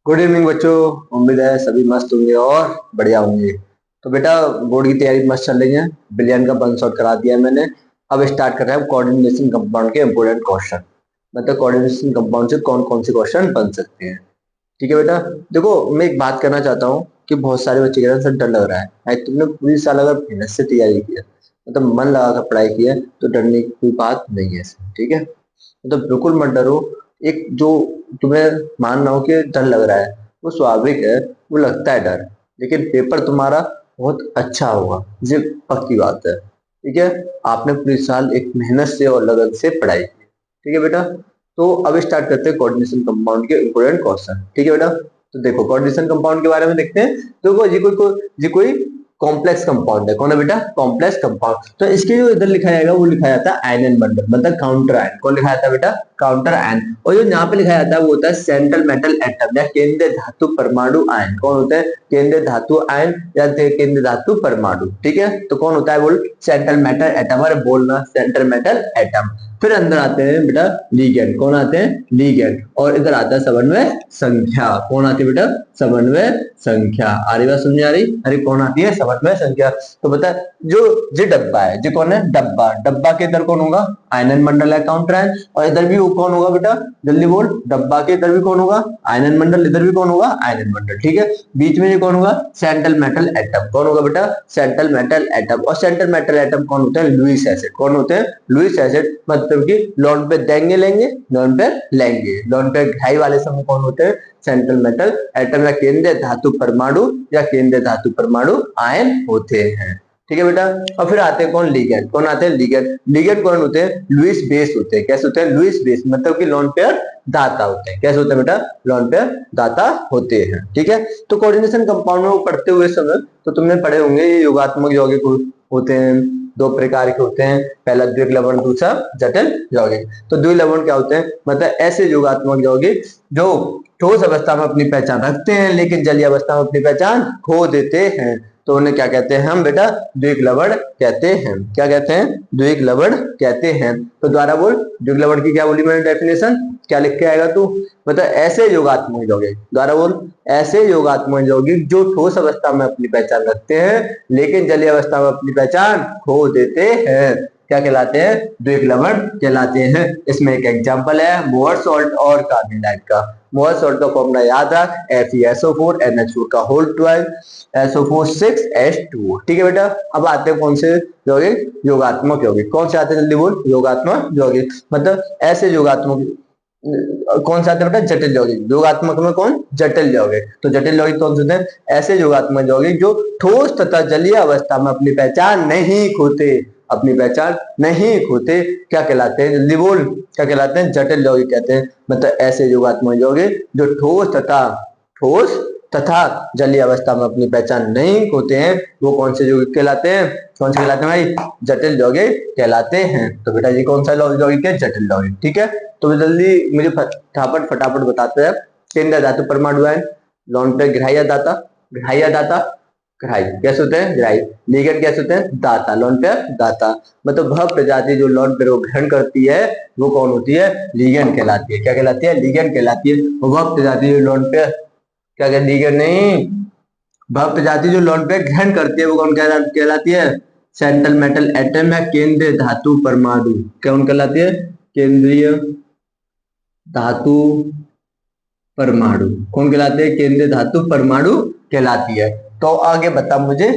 Good evening बच्चों। उम्मीद है सभी मस्त होंगे और बढ़िया होंगे। तो बेटा बोर्ड की तैयारी मस्त चल रही है। बिलियन का वन शॉट करा दिया है मैंने। अब स्टार्ट कर रहे हैं कोऑर्डिनेशन कंपाउंड के इंपोर्टेंट क्वेश्चन। मतलब कोऑर्डिनेशन कंपाउंड से कौन कौन से क्वेश्चन बन सकते हैं। ठीक है बेटा। देखो मैं एक बात करना चाहता हूँ कि बहुत सारे बच्चे कह रहे हैं सर डर लग रहा है। तुमने पूरी साल अगर मेहनत से तैयारी की है, मतलब मन लगा कर पढ़ाई की है, तो डरने की कोई बात नहीं है इसमें। ठीक है, मतलब बिल्कुल मत डरो। एक जो तुम्हें मान रहा हो कि डर लग रहा है, वो स्वाभाविक है, वो लगता है डर। लेकिन पेपर तुम्हारा बहुत अच्छा होगा, ये पक्की बात है। ठीक है, आपने पूरी साल एक मेहनत से और लगन से पढ़ाई की। ठीक है बेटा। तो अब स्टार्ट करते हैं कोऑर्डिनेशन कंपाउंड के इंपोर्टेंट क्वेश्चन। ठीक है बेटा। तो देखो कोऑर्डिनेशन कंपाउंड के बारे में देखते हैं। तो ये कोई कॉम्प्लेक्स कंपाउंड है। कौन है बेटा? Complex compound. तो इसके जो इधर लिखा जाएगा वो लिखा जाता है आयन एंड बंडल, मतलब काउंटर आयन। कौन लिखा जाता है बेटा? Counter ion. और जो यहाँ पे लिखा जाता है वो होता है सेंट्रल मेटल एटम या केंद्रीय धातु परमाणु आयन। कौन होता है? केंद्रीय धातु आयन या केंद्रीय धातु परमाणु। ठीक है, तो कौन होता है? बोल सेंट्रल मेटल एटम। अरे बोलना सेंट्रल मेटल एटम। फिर अंदर आते हैं बेटा लीगेंड। कौन आते हैं? लीगेंड। और इधर आता है समन्वय संख्या। कौन आती है बेटा? समन्वय संख्या। आ रही बात? समझ आ रही? अरे कौन आती है? समन्वय संख्या। तो बता, जो ये डब्बा है, जो कौन है? डब्बा। डब्बा के इधर कौन होगा? आयनन मंडल है, काउंटर आयन। और इधर भी वो कौन होगा बेटा? जल्दी बोल। डब्बा के इधर भी कौन होगा? आयनन मंडल। इधर भी कौन होगा? आयनन मंडल। ठीक है, बीच में ये कौन होगा? Central metal atom. कौन होगा बेटा? Central metal atom. और सेंट्रल मेटल एटम कौन होते हैं? Lewis acid. कौन होते हैं? Lewis acid. मतलब कि लॉन पे देंगे लेंगे, लॉन पे लेंगे। लॉन पे ढाई वाले समूह कौन होते हैं? सेंट्रल मेटल एटम या केंद्रीय धातु परमाणु या केंद्रीय धातु परमाणु आयन होते हैं। ठीक है बेटा। और फिर आते हैं कौन? लिगेंड। कौन आते हैं? लिगेंड। लिगेंड कौन होते हैं? लुईस बेस होते हैं। कैसे होते हैं? लुईस बेस, मतलब कि लॉन पेयर दाता होते हैं। कैसे होते हैं बेटा? लॉन पेयर दाता होते हैं। ठीक है, तो कोऑर्डिनेशन कंपाउंड में पढ़ते हुए समय तो तुमने पढ़े होंगे ये योगात्मक यौगिक होते हैं। दो प्रकार के होते हैं, पहला द्विक लवण, दूसरा जटिल यौगिक। तो द्विक लवण क्या होते हैं? मतलब ऐसे योगात्मक यौगिक जो ठोस अवस्था में अपनी पहचान रखते हैं लेकिन जलीय अवस्था में अपनी पहचान खो देते हैं। तो उन्हें क्या कहते हैं हम बेटा? द्विक लवण कहते हैं। क्या कहते हैं? द्विक लवण कहते हैं। तो द्वारा बोल, द्विक लवण की क्या बोली मैंने डेफिनेशन? क्या लिख के आएगा तू? मतलब ऐसे योगात्मक यौगिक, द्वारा बोल, ऐसे योगात्मक यौगिक जो ठोस अवस्था में अपनी पहचान रखते हैं लेकिन जलीय अवस्था में अपनी पहचान खो देते हैं, क्या कहलाते हैं? द्विक लवण कहलाते हैं। इसमें एक एग्जांपल है मोअर सॉल्ट और कार्बोनाइट का। मोअर सॉल्ट का फॉर्मूला याद रख, FeSO4 NH4 का होल 12 SO4 6H2O। ठीक है बेटा। अब आते हैं कौन से यौगिक? योगात्मक यौगिक। कौन से आते हैं? जल्दी बोल। योगात्मक यौगिक मतलब ऐसे योगात्मक। कौन सा आता है बेटा? जटिल यौगिक। योगात्मक में कौन? जटिल यौगिक। तो जटिल यौगिक कौन से होते हैं? ऐसे योगात्मक यौगिक जो ठोस तथा जलीय अवस्था में अपनी पहचान नहीं खोते, अपनी पहचान नहीं खोते, क्या कहलाते हैं? जल्दी बोल। क्या कहलाते हैं? जटिल यौगिक कहते हैं। मतलब ऐसे योगात्मक यौगिक जो ठोस तथा जलीय अवस्था में अपनी पहचान नहीं खोते हैं, वो कौन से यौगिक कहलाते हैं? कौन से कहलाते हैं भाई? जटिल यौगिक कहलाते हैं। तो बेटा ये कौन सा यौगिक है? जटिल यौगिक। ठीक है, तो जल्दी मुझे फटाफट बताते हैं। केंद्रीय धातु परमाणु आयन, लॉन पे ग्राह्य दाता, ग्राह्य दाता, ग्राही कैसे होते हैं? ग्राही। लिगेंड कैसे होते हैं? दाता, लॉन पेयर दाता। मतलब वह प्रजाति जो लॉन पेयर को ग्रहण करती है वो कौन होती है? लिगेंड कहलाती है। क्या कहलाती है? लिगेंड कहलाती है। वह प्रजाति जो लॉन पेयर, क्या कहते? लिगेंड नहीं, वह प्रजाति जो लॉन पेयर ग्रहण करती है वो कौन कहलाती है? सेंट्रल मेटल एटम या केंद्रीय धातु परमाणु। कौन कहलाती है? केंद्रीय धातु परमाणु। कौन कहलाते हैं? केंद्रीय धातु परमाणु कहलाती है। तो आगे बता मुझे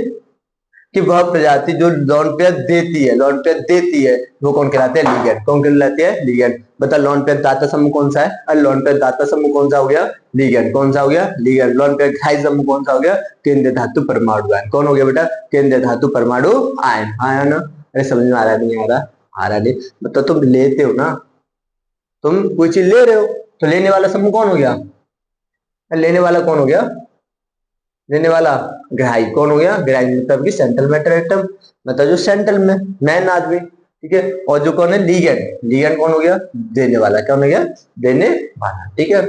कि वह प्रजाति जो लॉन पेयर देती है, लॉन पेयर देती है, वो कौन कहलाते हैं? लिगेंड। कौन कहलाते हैं? लिगेंड। बता लॉन पेयर दाता समूह कौन सा है? अरे लॉन पेयर दाता समूह कौन सा हो गया? लिगेंड। कौन सा हो गया? लिगेंड। लॉन पेयर ग्राही समूह कौन सा हो गया? केंद्रीय धातु परमाणु आयन। कौन हो गया बेटा? केंद्रीय धातु परमाणु आयन। आया ना? अरे समझ में आ रहा नहीं? आ रहा? आ रहा नहीं? मतलब तुम लेते हो ना, तुम कोई चीज ले रहे हो तो लेने वाला समूह कौन हो गया? लेने वाला कौन हो गया? लेने वाला ग्राही। कौन हो गया? ग्राही मतलब कि सेंट्रल मैटर एटम, मतलब जो सेंट्रल में मैन आदमी। ठीक है, और जो कौन है? लीगेंड। लीगेंड कौन हो गया? देने वाला। कौन हो गया? देने वाला। ठीक है,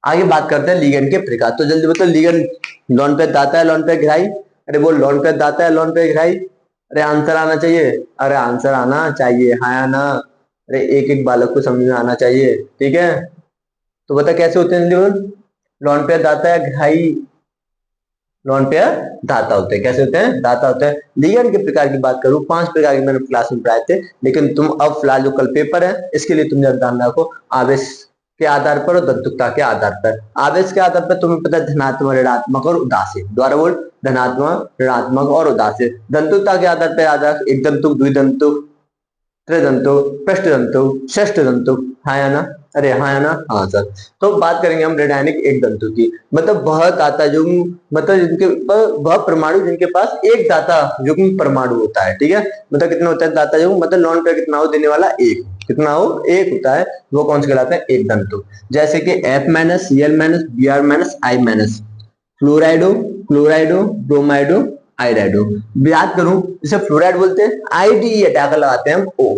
आगे बात करते हैं लीगेंड के प्रकार। तो जल्दी बताओ, लीगेंड लॉन पे दाता है, लॉन पे ग्राही? अरे बोल, लॉन पे दाता है, लॉन पे ग्राही? अरे आंसर आना चाहिए। अरे आंसर आना चाहिए, हाँ या ना? अरे एक एक बालक को समझ में आना चाहिए। ठीक है, तो बता कैसे होते हैं लिवर, लॉन पेयर दाता या घाई लॉन पेयर दाता होते हैं। कैसे होते हैं? दाता होते हैं। लिगेंड के प्रकार की बात करूं, 5 प्रकार के मैंने क्लास में पढ़ाए थे, लेकिन तुम अब फिलहाल जो कल पेपर है इसके लिए तुम जरा ध्यान रखो, आवेश के आधार पर और दंतुकता के आधार पर। आवेश के आधार पर तुम्हें पता है धनात्मक, ऋणात्मक और उदासीन, द्वारा बोल धनात्मक, ऋणात्मक और उदासीन। दंतुकता के आधार पर आधार एक दंतुक, द्विदंतुक, त्रिदंतुक, पृष्ठदंतुक, षष्ठदंतुक, हाँ या ना? अरे हाँ या ना? हाँ सर। तो बात करेंगे हम ऋणायनिक एक दंतु की, मतलब वह दाता युग्म, मतलब जिनके वह परमाणु जिनके पास एक दाता युग्म परमाणु होता है। ठीक है, मतलब कितना होता है दाता युग्म, मतलब लॉन पेयर कितना हो देने वाला, एक, कितना हो, एक होता है, वो कौन से कहलाते हैं? एक दंतु। जैसे कि F minus, Cl minus, Br minus, I minus, fluorido, chlorido, bromido, iodido. याद करूं, इसे फ्लोराइड बोलते हैं, आईडी हटा कर लगाते हैं हम ओ,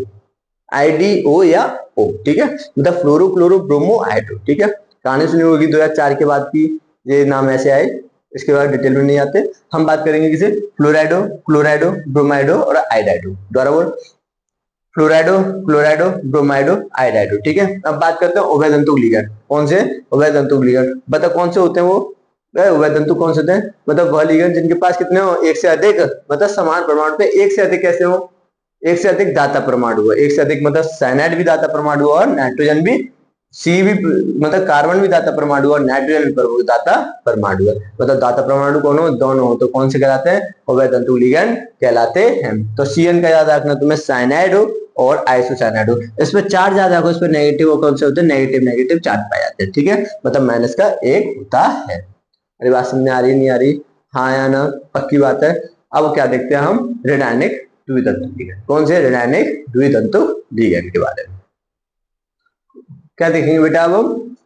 आईडीओ या ओ। ठीक है, मतलब फ्लोरो, क्लोरो, ब्रोमो, आइडो। ठीक है, कहानी सुनी होगी 2004 के बाद की, ये नाम ऐसे आए, इसके बाद डिटेल में नहीं आते। हम बात करेंगे किसे? फ्लोराइडो, क्लोराइडो, ब्रोमाइडो और आइडाइडो। द्वारा बोल फ्लोराइडो, क्लोराइडो, ब्रोमाइडो, आइडाइडो। ठीक है, अब बात करते हैं उभयदंतुक लिगैंड। कौन से? उभयदंतुक लिगैंड। बता कौन से होते हैं वो उभयदंतु? कौन से होते हैं? मतलब वह लिगैंड जिनके पास कितने हो, एक से अधिक, मतलब समान परमाणु पे एक से अधिक कैसे हो, एक से अधिक दाता परमाणु हो, एक से अधिक मतलब साइनाइड भी दाता परमाणु और नाइट्रोजन भी, सी भी, मतलब कार्बन भी दाता परमाणु और नाइट्रोजन भी दाता परमाणु है। मतलब दाता परमाणु कौन हो? दोनों हो, तो कौन से कहलाते हैं? उभयदंतु लिगैंड कहलाते हैं। तो CN का याद रखना तुम्हें, साइनाइड हो और आइसोसाइनाइड हो। इसमें चार्ज याद रखो, इसमें नेगेटिव कौन से होते हैं? नेगेटिव, नेगेटिव चार्ज पाए जाते हैं। ठीक है, मतलब माइनस का एक होता है। अरे बात समझ में आ रही नहीं आ रही? हाँ या ना? पक्की बात है। अब क्या देखते हैं हम? ऋणायनिक द्वितंतु लिगैंड। कौन से? ऋणायनिक द्वितंतु लिगैंड के बारे में क्या देखेंगे बेटा अब हम?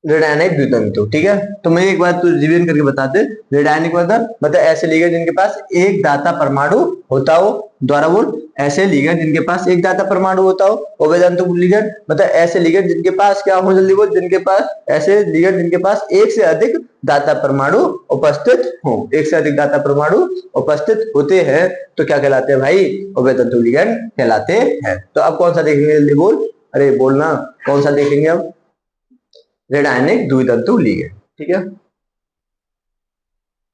ऋणायनिक द्वितंतु। ठीक है, तो मैं एक बार तू रिवीजन करके बताते। ऋणायनिक मतलब ऐसे लिगैंड जिनके पास एक दाता परमाणु होता हो, द्वारा बोल ऐसे लिगैंड जिनके पास एक दाता परमाणु होता हो। उभयदंतु लिगैंड मतलब ऐसे लिगैंड जिनके पास क्या हो, जल्दी बोल, जिनके पास, ऐसे लिगैंड जिनके पास एक से अधिक दाता परमाणु उपस्थित हो, एक से अधिक दाता परमाणु उपस्थित होते हैं, तो क्या कहलाते हैं भाई? उभयदंतु लिगैंड कहलाते हैं। तो अब कौन सा देखेंगे, जल्दी बोल, अरे बोलना, कौन सा देखेंगे अब? ऋणायनिक द्वितंतु लिगैंड। ठीक है,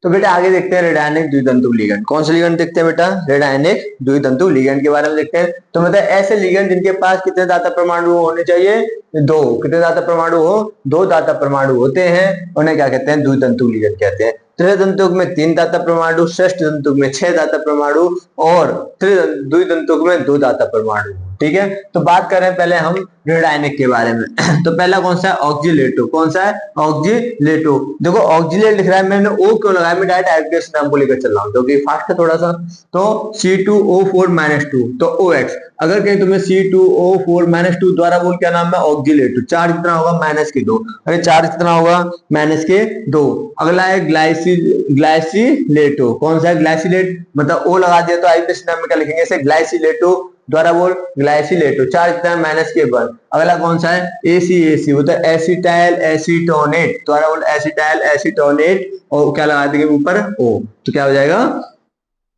तो बेटा आगे देखते हैं ऋणायनिक द्वितंतु लिगैंड। कौन से लिगैंड देखते हैं बेटा? ऋणायनिक द्वितंतु लिगैंड के बारे में देखते हैं। तो मतलब ऐसे लिगैंड जिनके पास कितने दाता परमाणु होने चाहिए? दो। कितने दाता परमाणु हो? दो दाता परमाणु होते हैं, उन्हें क्या कहते हैं? द्वितंतु लिगैंड कहते हैं। त्रिदंतुक में 3 दाता परमाणु, षष्ठ दंतुक में 6 दाता परमाणु और द्विदंतुक में 2 दाता परमाणु। ठीक है, तो बात करें पहले हम ऋणायनिक के बारे में। तो पहला कौन सा है? ऑक्जिलेटो। कौन सा है? ऑक्जिलेटो। देखो ऑक्जिलेट लिख रहा है, मैंने ओ क्यों लगाया? मैं डायरेक्ट आईपीएस नाम को लेकर चल रहा हूँ क्योंकि फास्ट है थोड़ा सा। तो C2O4-2 तो OX, अगर कहीं तुम्हें C2O4-2 द्वारा बोल क्या नाम है? ऑक्जिलेटो। चार्ज कितना होगा? -2। अरे चार्ज कितना होगा? -2। अगला है ग्लाइसिलेटो। कौन सा है? ग्लाइसिलेट, मतलब ओ लगा दिया तो आईपीएस नाम में क्या लिखेंगे? इसे ग्लाइसिलेटो द्वारा बोल ग्लाइसिलेटो। चार्ज कितना है? -1। अगला कौन सा है? ACAC, वो तो एसिटाइल एसीटोनेट द्वारा बोल एसिटाइल एसीटोनेट, और क्या लगा देंगे ऊपर? O। तो क्या हो जाएगा?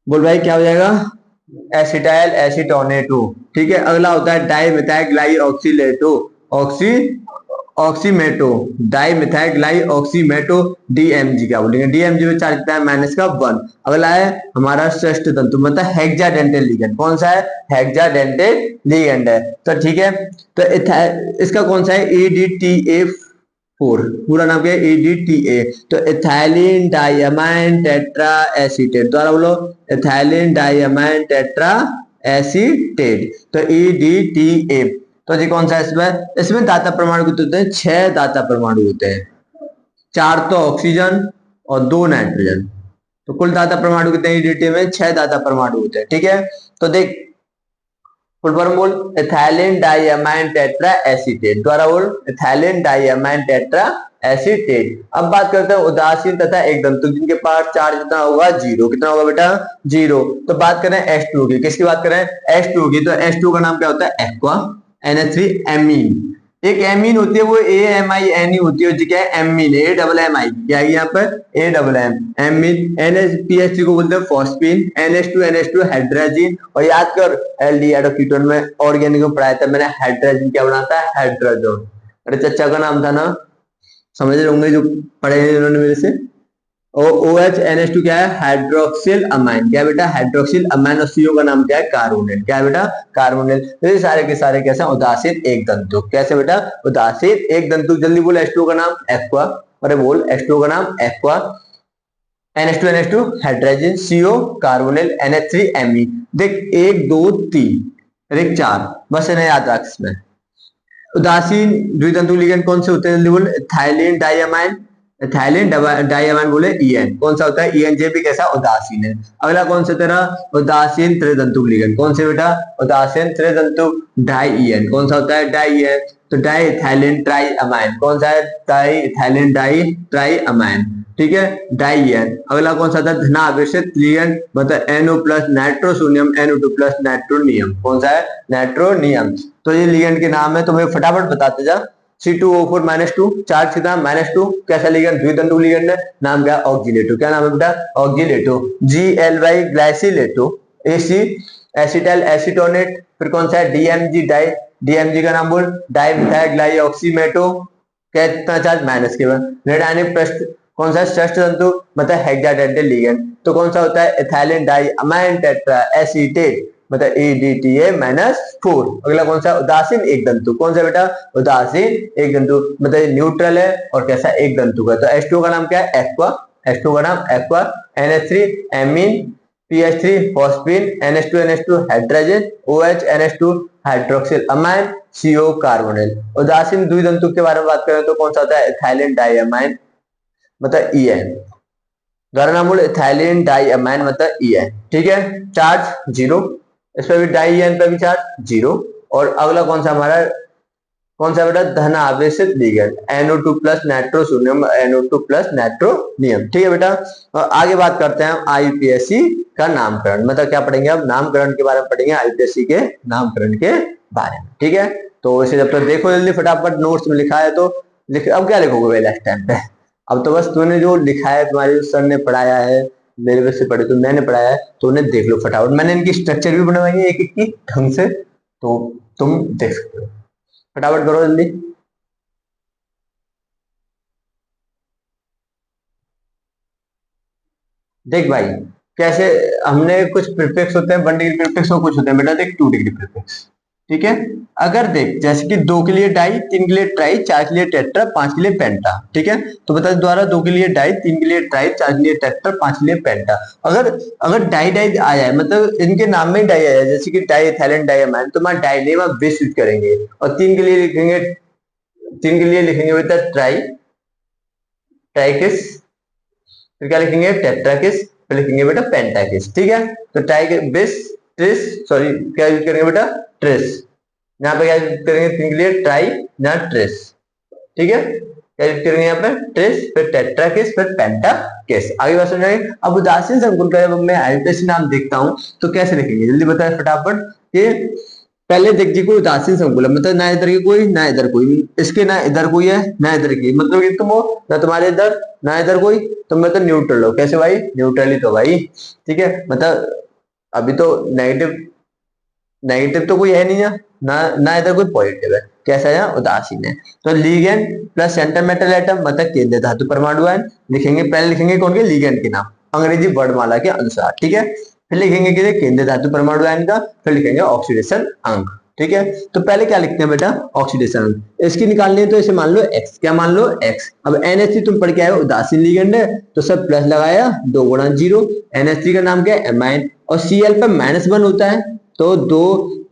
बोल भाई क्या हो जाएगा? एसिटाइल एसीटोनेटो। ठीक है, अगला होता है डाइमिथाइलग्लाइऑक्सीलेटो, ऑक्सीमेटो, डाइमिथाइलग्लाइऑक्सीमेटो, DMG। क्या बोलेंगे? DMG में चार्ज कितना है? -1। अगला है हमारा षष्ठ तंतु, मतलब हेक्साडेंटेल लिगैंड। कौन सा है? हेक्साडेंटेल लिगैंड है। तो ठीक है, तो इसका कौन सा है? EDTA4, पूरा नाम क्या है? EDTA। तो इथाइलिन डाइअमाइन टेट्रा एसीटेट, द्वारा बोलो इथाइलिन डाइअमाइन टेट्रा एसीटेट, तो EDTA। तो जी कौन सा है इसमें? इसमें दाता परमाणु कितने होते हैं? 6 दाता परमाणु होते हैं, 4 तो ऑक्सीजन और 2 नाइट्रोजन। तो कुल दाता परमाणु कितने हैं EDTA में? 6 दाता परमाणु होते हैं। ठीक है, तो देख फुल फॉर्म बोल इथाइलिन डाइअमाइन टेट्रा एसीटेट, द्वारा बोल इथाइलिन डाइअमाइन टेट्रा एसीटेट। अब बात करते हैं उदासीन तथा एक दंतुक जिनके पास चार्ज कितना होगा? 0। कितना होगा बेटा? 0। तो बात करें H2 की, किसकी बात करें? H2 की। तो H2 का नाम क्या होता है? Aqua NH3 amine. एक एमीन होती है वो AMINE होती है, क्या है? एमीन, AMMI क्या है यहाँ पर? AMM amine. NHPHC को बोलते हैं फॉस्फीन, NH2 हाइड्रोजन। और याद कर एल्डिहाइड और कीटोन में ऑर्गेनिक में पढ़ाया था मैंने, हाइड्रोजन क्या बनाता है? हाइड्रोजन। अरे चचा का नाम था ना, समझ रहे होंगे जो पढ़े हैं इन्होंने मेरे से। OH NH2 क्या है, हाइड्रोक्सिल अमाइन। क्या बेटा, हाइड्रोक्सिल अमाइन। और CO का नाम क्या है, कार्बोनिल। क्या है बेटा, कार्बोनिल। तो ये सारे के सारे कैसे, उदासीन एक दंतुक। कैसे बेटा, उदासीन एक दंतुक। जल्दी बोल H2 का नाम, एक्वा। अरे बोल H2 का नाम aqua. NH2 hydrogen, CO carbonyl, NH3 Me। देख 1 2 3, देख 4, बस इन्हें याद रख इसमें। उदासीन द्वितंतु लिगेंड कौन से होते हैं, जल्दी बोल। थाइलिन डाइअमाइन, थाइलिन डाइअमाइन बोले EN। कौन सा होता है, ENJ भी कैसा, उदासीन है। अगला कौन सा तेरा, उदासीन त्रितंतु लिगेंड। कौन से बेटा, उदासीन त्रितंतु डाई EN। कौन सा होता है, डाई EN। तो डाई इथाइलिन ट्राई अमाइन। कौन सा है, di ethylene di tri amine. ठीक है, डाई EN। अगला कौन सा था, धनावेशित लिगेंड, मतलब NO plus nitrosonium, NO2 plus nitronium. कौन सा है, नाइट्रोनियम। तो ये लिगेंड के नाम है, तो मैं फटाफट बताते जा। C2O4-2 चार्ज कितना, -2। कैसा लिगेंड, द्वितंतु लिगेंड है। नाम क्या, ऑक्जिलेटो। क्या नाम है बेटा, oxalato. GLY glycinato. AC acetyl acetonate. फिर कौन सा है, DMG डाई, DMG का नाम बोल, डाई मिथाइल ग्लाइऑक्सीमेटो। कितना चार्ज, माइनस के बाद। निर्णायक पृष्ठ कौन सा, षष्ठ तंतु, मतलब हेक्साडेंटल लिगेंड। तो कौन सा होता है, ethylene di amine tetra acetate, मतलब EDTA-4। अगला कौन सा, उदासीन एक दंतु। कौन सा बेटा, उदासीन एक दंतु, मतलब न्यूट्रल है और कैसा, एक दंतु का। तो H2 का नाम क्या है, एक्वा। H2 का नाम aqua. NH3 amine, PH3 phosphine, NH2 hydrogen, OH NH2 hydroxyl amine, CO carbonyl. उदासीन द्विदंतु के बारे में बात करें तो कौन सा होता है, इथाइलिन डाइअमाइन, मतलब EN। गर्नामूल इथाइलिन डाइअमाइन, मतलब EN। ठीक है, चार्ज 0। इस पर भी डाई EN पर भी चार्ज 0। और अगला कौन सा हमारा, कौन सा बेटा, धन आवेशित ligand, NO2 plus nitrosonium, NO2 plus nitronium. ठीक है बेटा। और आगे बात करते हैं IUPAC का नामकरण, मतलब क्या पढ़ेंगे अब, नामकरण के बारे में पढ़ेंगे, IUPAC के नामकरण के बारे में। ठीक है, तो इसे जब तक देखो जल्दी फटाफट, नोट्स में लिखा है तो लिख। अब क्या लिखोगे भाई लास्ट टाइम पे, अब तो बस तूने जो लिखा है, तुम्हारे सर ने पढ़ाया है, मेरे वजह से पढ़े तो मैंने पढ़ाया है, तो उन्हें देख लो फटाफट। मैंने इनकी स्ट्रक्चर भी बनवाई है एक एक की ढंग से, तो तुम देख सकते हो। फटाफट करो जल्दी। देख भाई, कैसे हमने कुछ प्रीफिक्स होते हैं 1 डिग्री प्रीफिक्स और कुछ होते हैं बेटा, देख 2 डिग्री प्रीफिक्स। ठीक है, अगर देख जैसे कि 2 के लिए डाई, 3 के लिए ट्राई, 4 के लिए टेट्रा, 5 के लिए पेंटा। ठीक है, तो बता द्वारा 2 के लिए डाई, 3 के लिए ट्राई, 4 के लिए टेट्रा, 5 के लिए पेंटा। अगर अगर डाई डाई आ जाए, मतलब इनके नाम में डाई आ जाए, जैसे कि डाई इथाइलिन डाइअमाइन, तो मैं di name of base use करेंगे। और 3 के लिए लिखेंगे, 3 के लिए लिखेंगे बेटा ट्राई, ट्राइकिस। फिर क्या लिखेंगे, टेट्राकिस। फिर लिखेंगे बेटा पेंटाकिस। ठीक है, तो ट्राई बिस ट्रिस, सॉरी क्या यूज करेंगे बेटा, ट्रिस। यहाँ पे क्या यूज करेंगे, 3 के लिए ट्राई, यहाँ ट्रिस। ठीक है, क्या यूज करेंगे यहाँ पे, ट्रिस, फिर टेट्राकिस, फिर पेंटाकिस। आगे बात समझाएंगे। अब उदासीन संकुल का जब मैं IUPAC नाम देखता हूँ तो कैसे लिखेंगे, जल्दी बताए फटाफट। ये पहले देख जी, कोई उदासीन संकुल है, मतलब ना इधर की कोई ना इधर कोई, इसके ना इधर कोई है ना इधर की, मतलब कि तुम हो ना तुम्हारे इधर ना इधर कोई, तुम मतलब न्यूट्रल हो। कैसे भाई, न्यूट्रल ही तो भाई। ठीक है, मतलब अभी तो नेगेटिव, नेगेटिव तो कोई है नहीं है ना, ना इधर कोई पॉजिटिव है। कैसा है, उदासीन है। तो ligand plus centre metal atom, मतलब केंद्र धातु परमाणु आयन लिखेंगे। पहले लिखेंगे कौन के, लिगेंड के नाम अंग्रेजी वर्णमाला के अनुसार। ठीक है, फिर लिखेंगे कि केंद्र धातु परमाणु आयन का, फिर लिखेंगे ऑक्सीडेशन अंक। ठीक है, तो पहले क्या लिखते हैं बेटा, ऑक्सीडेशन अंक। इसकी निकालनी है तो इसे मान लो x। क्या मान लो, x। अब NH3 तुम पढ़ के आए हो, उदासीन लिगेंड है, तो सब प्लस लगाया, 2 गुणा 0। NH3 का नाम क्या है, एमाइन। और Cl पर -1 होता है, तो 2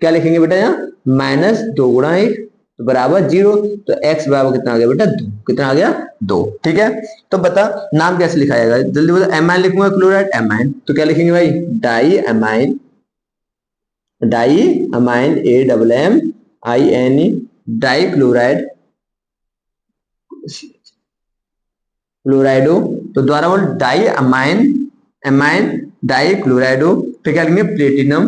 क्या लिखेंगे बेटा, यहाँ -2 गुणा 1 तो बराबर 0। तो x बराबर कितना आ गया बेटा, 2। कितना आ गया, 2। ठीक है, तो बता नाम कैसे लिखा जाएगा, जल्दी बता। एमाइन लिखूंगा, क्लोराइड एमाइन, तो क्या लिखेंगे भाई, di amine, di amine AMMINE, di chloride, chlorido. तो द्वारा बोल di amine, amine di chlorido. फिर क्या लिखेंगे, प्लेटिनम,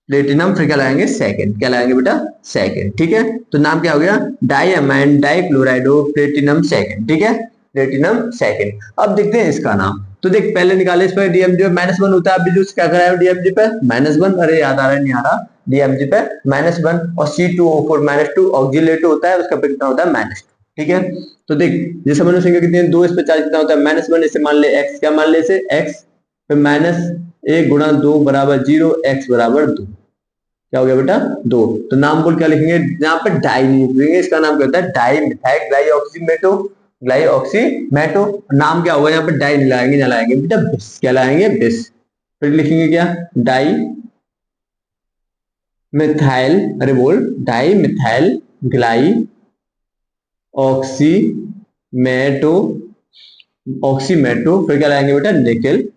प्लेटिनम। फिर क्या लगाएंगे, सेकंड। क्या लगाएंगे बेटा, सेकंड। ठीक है, तो नाम क्या हो गया, die amine die क्लोराइडो platinum second. ठीक है, प्लेटिनम सेकंड। अब देखते हैं इसका नाम। तो देख पहले निकाले, इस पर DMG -1 होता है। अभी जो क्या कराया DMG पे -1, अरे याद आ रहा है नहीं आ रहा, DMG पे -1 और C2O4-2 ऑक्सीलेटिव होता है, उसका पे कितना होता है -2। ठीक है, तो देख जैसे मैंने संख्या कितनी है 2, इस पे चार्ज कितना होता है -1, इसे मान ले x, क्या मान ले इसे x, फिर -1 गुणा 2 बराबर 0, x बराबर 2, क्या हो गया बेटा 2। तो नाम बोल क्या लिखेंगे, यहाँ पे डाई नहीं लिखेंगे, इसका नाम क्या होता है डाई मिथाइल ग्लाइऑक्सीमेटो, ग्लाइऑक्सीमेटो। नाम क्या होगा यहाँ पे, डाई नहीं लाएंगे, ना लाएंगे बेटा बिस, क्या लाएंगे बिस। फिर लिखेंगे क्या डाई मिथाइल, अरे बोल डाई मिथाइल ग्लाई ऑक्सीमेटो, ऑक्सीमेटो, फिर क्या लाएंगे बेटा निकेल,